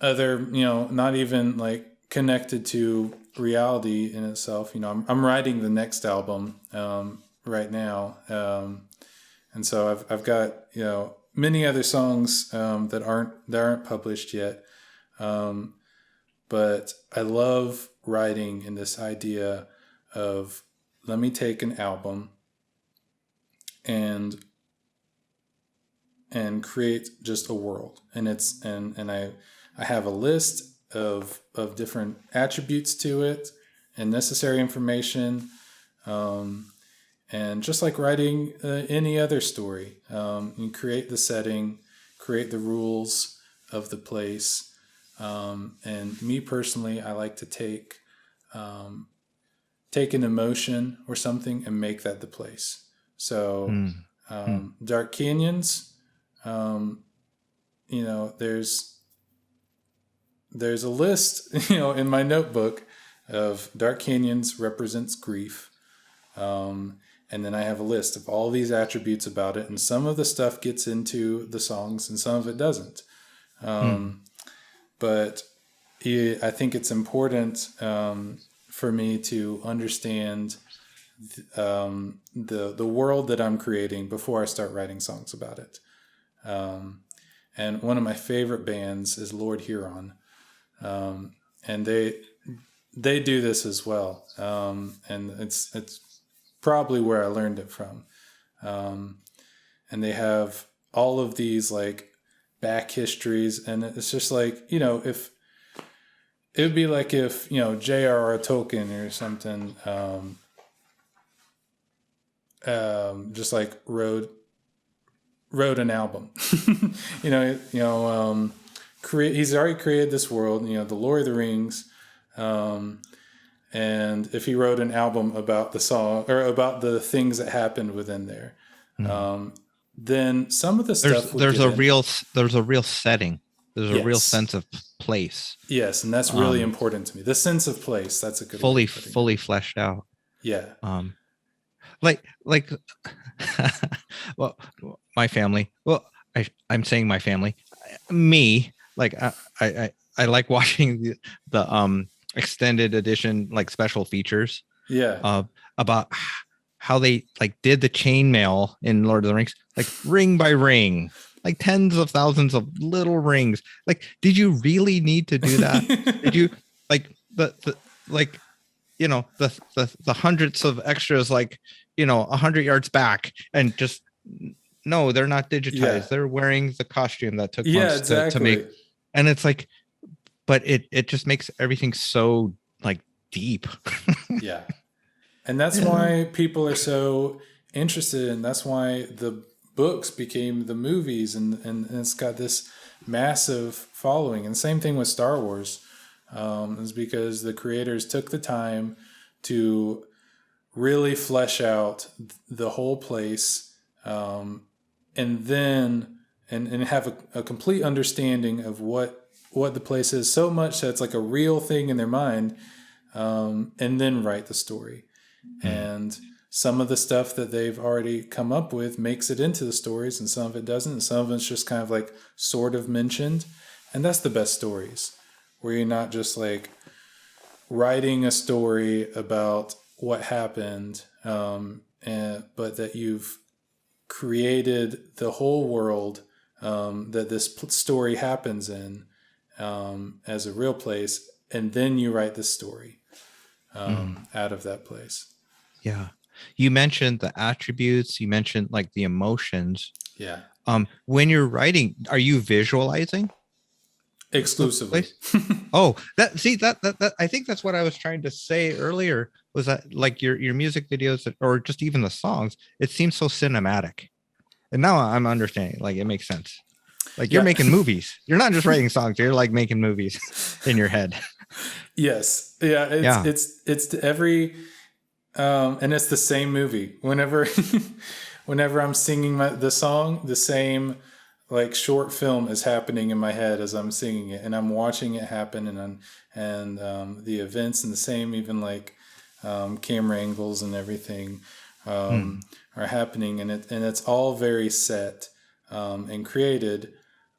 other, not even like connected to reality in itself. I'm writing the next album right now, and so I've got many other songs that aren't published yet, but I love writing in this idea of, let me take an album and create just a world, and I have a list of different attributes to it and necessary information, and just like writing any other story, you create the setting, create the rules of the place, and me personally, I like to take an emotion or something and make that the place. So Dark Canyons, there's a list, in my notebook of Dark Canyons represents grief. And then I have a list of all these attributes about it, and some of the stuff gets into the songs and some of it doesn't. But I think it's important for me to understand the world that I'm creating before I start writing songs about it. And one of my favorite bands is Lord Huron. And they do this as well. And it's probably where I learned it from. And they have all of these like back histories, and it's just like, if it would be like if, J.R.R. Tolkien or something, just like wrote an album, he's already created this world, the Lord of the Rings. And if he wrote an album about the song or about the things that happened within there, then some of the stuff there's a real setting. There's a real Yes. sense of place. Yes, and that's really important to me. The sense of place. That's a good way of putting it. fully fleshed out. Yeah. Like well, my family. Well, I'm saying my family. Me, like I like watching the extended edition, like special features. Yeah. About how they like did the chainmail in Lord of the Rings, like ring by ring, like tens of thousands of little rings. Like, did you really need to do that? Did you like the hundreds of extras, like 100 yards back, and just no, they're not digitized. Yeah. They're wearing the costume that took months exactly. to make, and it's like, but it just makes everything so like deep. Yeah. And that's why people are so interested, and that's why the books became the movies, and it's got this massive following. And same thing with Star Wars, is because the creators took the time to really flesh out the whole place, and then and have a complete understanding of what what the place is so much that it's like a real thing in their mind, and then write the story. And some of the stuff that they've already come up with makes it into the stories, and some of it doesn't. And some of it's just kind of like sort of mentioned. And that's the best stories, where you're not just like writing a story about what happened, but that you've created the whole world that this story happens in as a real place, and then you write the story out of that place. Yeah. You mentioned the attributes, you mentioned like the emotions. Yeah. When you're writing, are you visualizing? Exclusively. Oh, that I think that's what I was trying to say earlier, was that like your music videos or just even the songs, it seems so cinematic. And now I'm understanding, like it makes sense. Like you're making movies. You're not just writing songs, you're like making movies in your head. Yes. Yeah. It's every, and it's the same movie. Whenever I'm singing the song, the same like short film is happening in my head as I'm singing it, and I'm watching it happen, and the events and the same, even like camera angles and everything are happening, and it's all very set and created.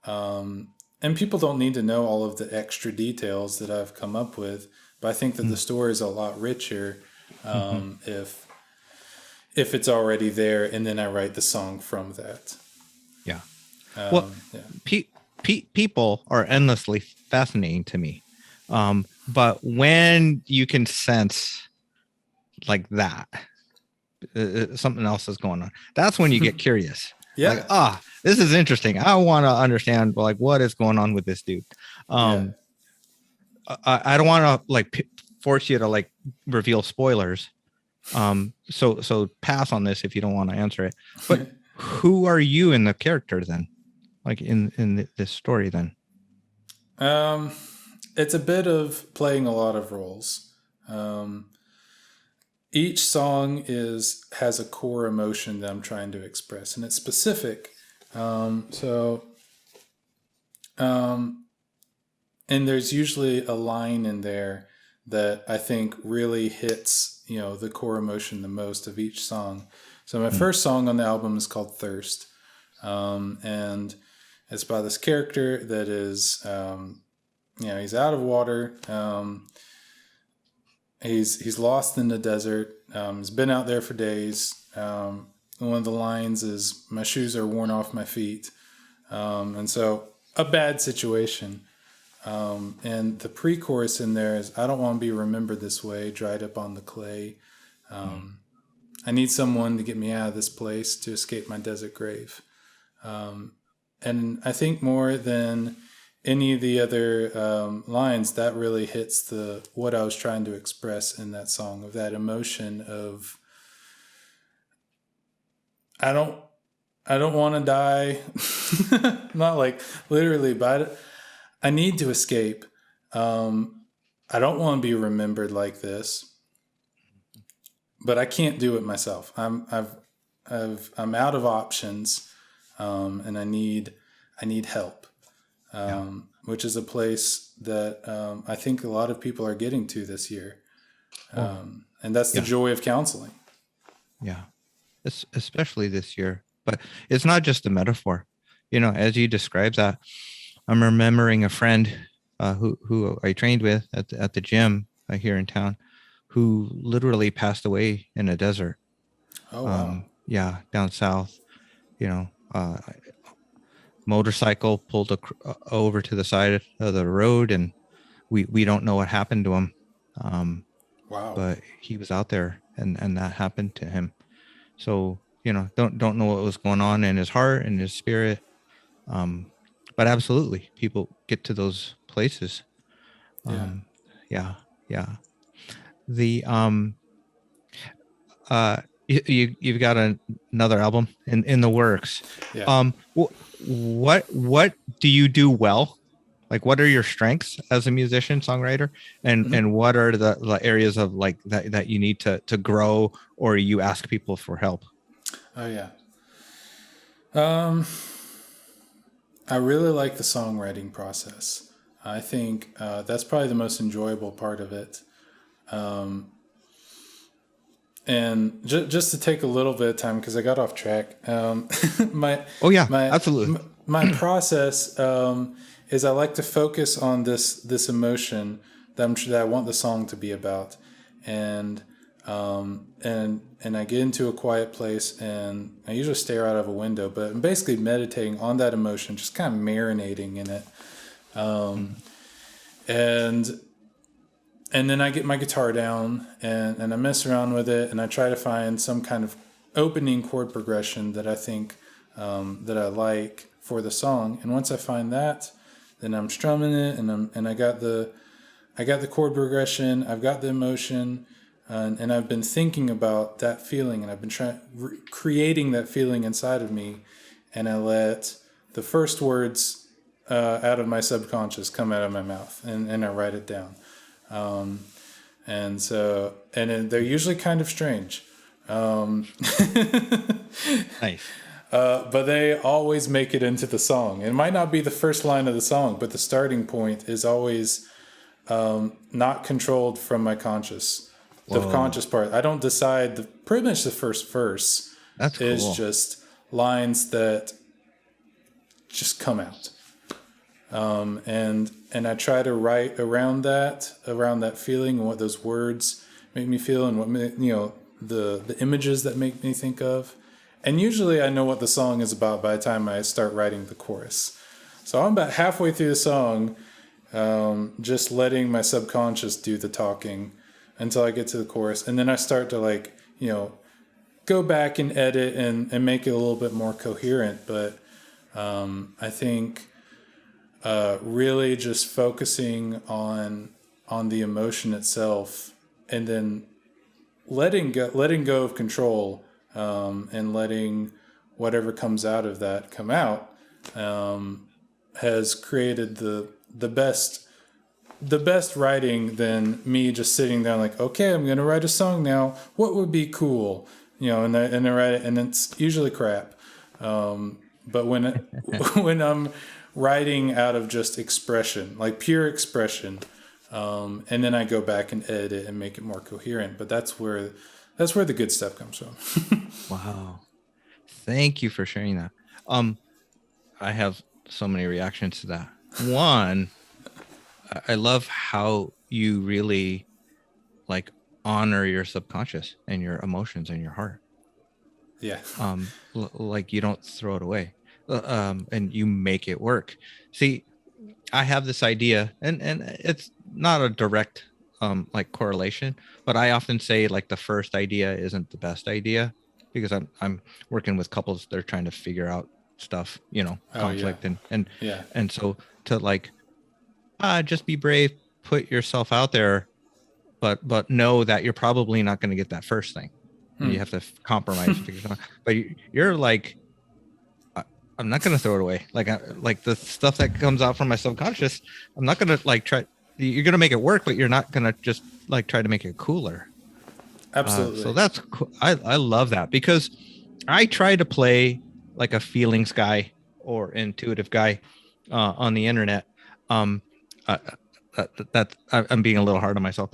And people don't need to know all of the extra details that I've come up with, but I think that the story is a lot richer if it's already there, and then I write the song from that. Yeah. People are endlessly fascinating to me. But when you can sense like that, something else is going on, that's when you get curious. Yeah. Like, this is interesting. I want to understand like what is going on with this dude. I don't want to like force you to like reveal spoilers. So pass on this if you don't want to answer it. But who are you in the character then? Like in this story then? It's a bit of playing a lot of roles. Each song has a core emotion that I'm trying to express, and it's specific. And there's usually a line in there that I think really hits, the core emotion the most of each song. So my first song on the album is called Thirst. And it's by this character that is, he's out of water. He's lost in the desert. He's been out there for days. One of the lines is, "My shoes are worn off my feet." And so a bad situation. And the pre-chorus in there is, "I don't want to be remembered this way, dried up on the clay. I need someone to get me out of this place, to escape my desert grave." And I think more than any of the other lines, that really hits what I was trying to express in that song, of that emotion of, I don't want to die, not like literally, but I need to escape. I don't want to be remembered like this, but I can't do it myself. I'm out of options, and I need help. Which is a place that I think a lot of people are getting to this year. And that's the joy of counseling. Yeah. Especially this year. But it's not just a metaphor. As you describe that, I'm remembering a friend who I trained with at the gym here in town, who literally passed away in a desert. Oh, wow. Down south, motorcycle pulled over to the side of the road, and we don't know what happened to him. Wow. But he was out there, and that happened to him. So, don't know what was going on in his heart and his spirit. But absolutely, people get to those places. Yeah. The you've got another album in the works. Yeah. What do you do well? Like, what are your strengths as a musician, songwriter, and what are the areas of like that you need to grow, or you ask people for help? Oh yeah. I really like the songwriting process. I think that's probably the most enjoyable part of it. And just to take a little bit of time, because I got off track. My Oh yeah, my absolutely. my process is I like to focus on this emotion that I want the song to be about, and I get into a quiet place, and I usually stare out of a window, but I'm basically meditating on that emotion, just kind of marinating in it, and then I get my guitar down and I mess around with it, and I try to find some kind of opening chord progression that I think that I like for the song. And once I find that, then I'm strumming it, and I got the chord progression, I've got the emotion, and I've been thinking about that feeling, and I've been creating that feeling inside of me, and I let the first words out of my subconscious come out of my mouth, and I write it down. And they're usually kind of strange. Nice. But they always make it into the song. It might not be the first line of the song, but the starting point is always not controlled from my conscious. The conscious part. I don't decide. Pretty much the first verse is cool. just lines that just come out. And I try to write around that feeling and what those words make me feel, and what the images that make me think of. And usually I know what the song is about by the time I start writing the chorus. So I'm about halfway through the song, just letting my subconscious do the talking until I get to the chorus, and then I start to go back and edit and make it a little bit more coherent. But I think really just focusing on the emotion itself, and then letting go of control, and letting whatever comes out of that come out, has created the best writing than me just sitting down like, okay, I'm gonna write a song now. What would be cool, and I write it, and it's usually crap. But when I'm writing out of just expression, like pure expression, and then I go back and edit it and make it more coherent. But that's where the good stuff comes from. Wow. Thank you for sharing that. I have so many reactions to that. One, I love how you really honor your subconscious and your emotions and your heart. Yeah. Like you don't throw it away, and you make it work. See, I have this idea, and it's not a direct correlation, but I often say the first idea isn't the best idea, because I'm working with couples. They're trying to figure out stuff, conflict, and so to just be brave, put yourself out there, but know that you're probably not going to get that first thing. And you have to compromise. But you're I'm not going to throw it away. The stuff that comes out from my subconscious, I'm not going to try. You're going to make it work, but you're not going to just try to make it cooler. Absolutely. So that's cool. I love that, because I try to play like a feelings guy or intuitive guy on the internet. That I'm being a little hard on myself.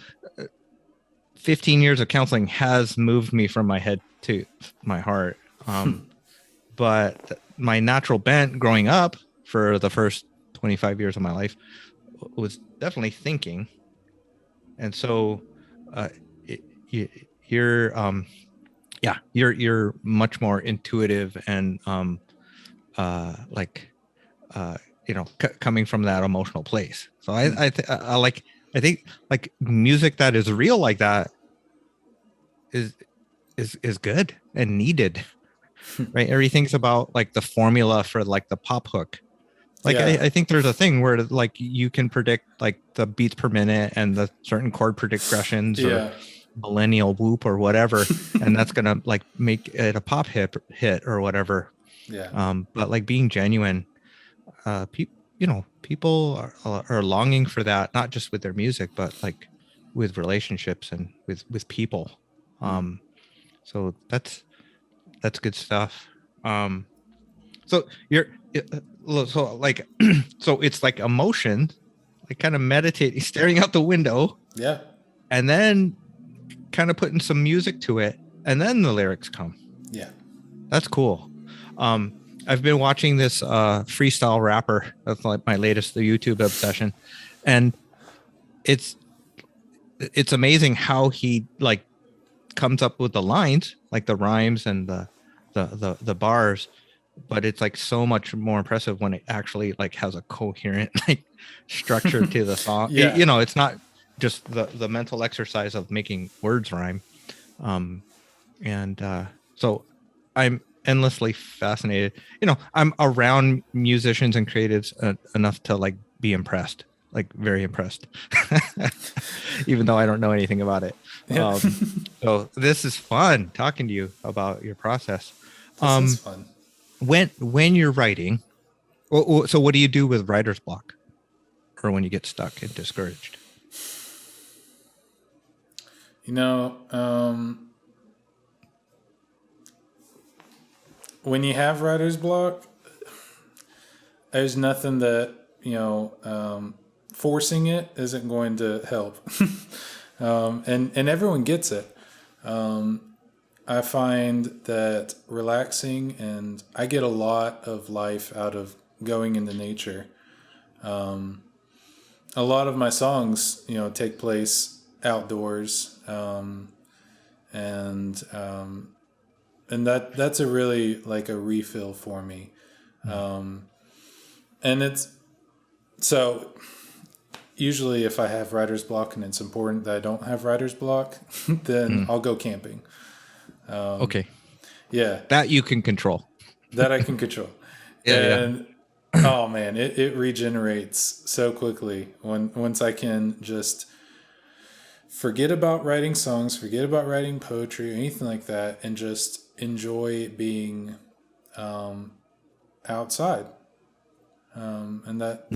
15 years of counseling has moved me from my head to my heart. But my natural bent growing up for the first 25 years of my life was definitely thinking. And so you're much more intuitive and coming from that emotional place. So I think music that is real like that is good and needed. Right? Everything's about the formula for the pop hook. I think there's a thing where you can predict the beats per minute and the certain chord progressions or millennial whoop or whatever, and that's gonna make it a pop hit or whatever. But being genuine, people are longing for that, not just with their music, but with relationships and with people. So that's good stuff. So you're so so it's emotion, like kind of meditating, staring out the window, Yeah. and then kind of putting some music to it, and then the lyrics come. Yeah. That's cool. I've been watching this freestyle rapper. That's like my latest YouTube obsession, and it's amazing how he like comes up with the lines, like the rhymes and the bars, but it's like so much more impressive when it actually like has a coherent like structure to the song. Yeah. You know, it's not just the mental exercise of making words rhyme. So I'm endlessly fascinated. You know, I'm around musicians and creatives enough to like be impressed, like very impressed, even though I don't know anything about it. Yeah. So this is fun talking to you about your process. This is fun. When you're writing, so what do you do with writer's block, or when you get stuck and discouraged? You know, when you have writer's block, there's nothing that, you know, forcing it isn't going to help. And everyone gets it. I find that relaxing, and I get a lot of life out of going into nature. A lot of my songs, you know, take place outdoors, and that's a really like a refill for me. And it's so usually if I have writer's block and it's important that I don't have writer's block, then I'll go camping. Okay. Yeah. That you can control. That I can control. And oh man, it regenerates so quickly once I can just forget about writing songs, forget about writing poetry or anything like that, and just enjoy being outside. And that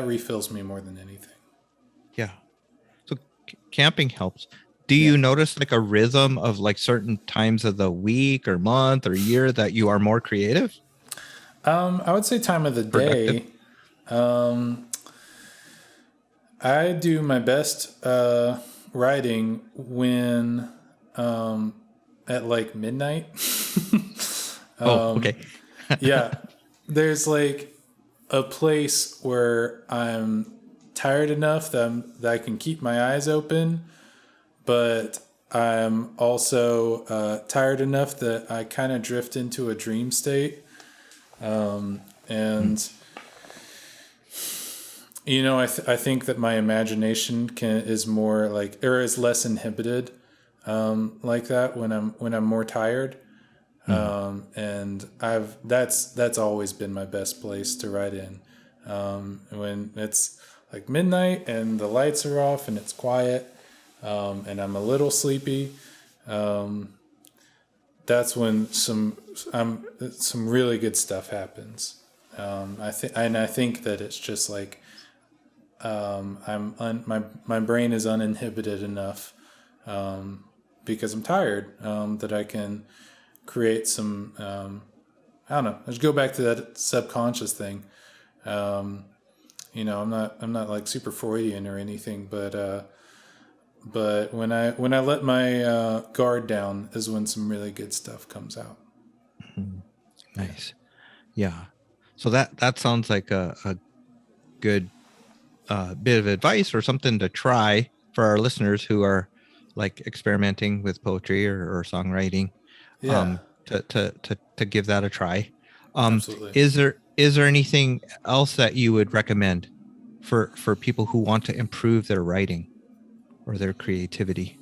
refills me more than anything. Yeah. So camping helps. Do you notice like a rhythm of like certain times of the week or month or year that you are more creative? I would say time of the day. I do my best writing when at like midnight. Okay. Yeah. There's like a place where I'm tired enough that I can keep my eyes open, but I'm also tired enough that I kind of drift into a dream state. And you know, I think that my imagination is more like, or is less inhibited like that when I'm more tired. And that's always been my best place to write in. When it's like midnight and the lights are off and it's quiet, and I'm a little sleepy, that's when some really good stuff happens. I think that it's just like, my brain is uninhibited enough, because I'm tired, that I can create some, I don't know, let's go back to that subconscious thing. You know, I'm not like super Freudian or anything, but when I let my guard down is when some really good stuff comes out. Nice. Yeah. So that sounds like a good bit of advice or something to try for our listeners who are like experimenting with poetry or songwriting. Yeah. To give that a try. Absolutely. Is there anything else that you would recommend for people who want to improve their writing or their creativity?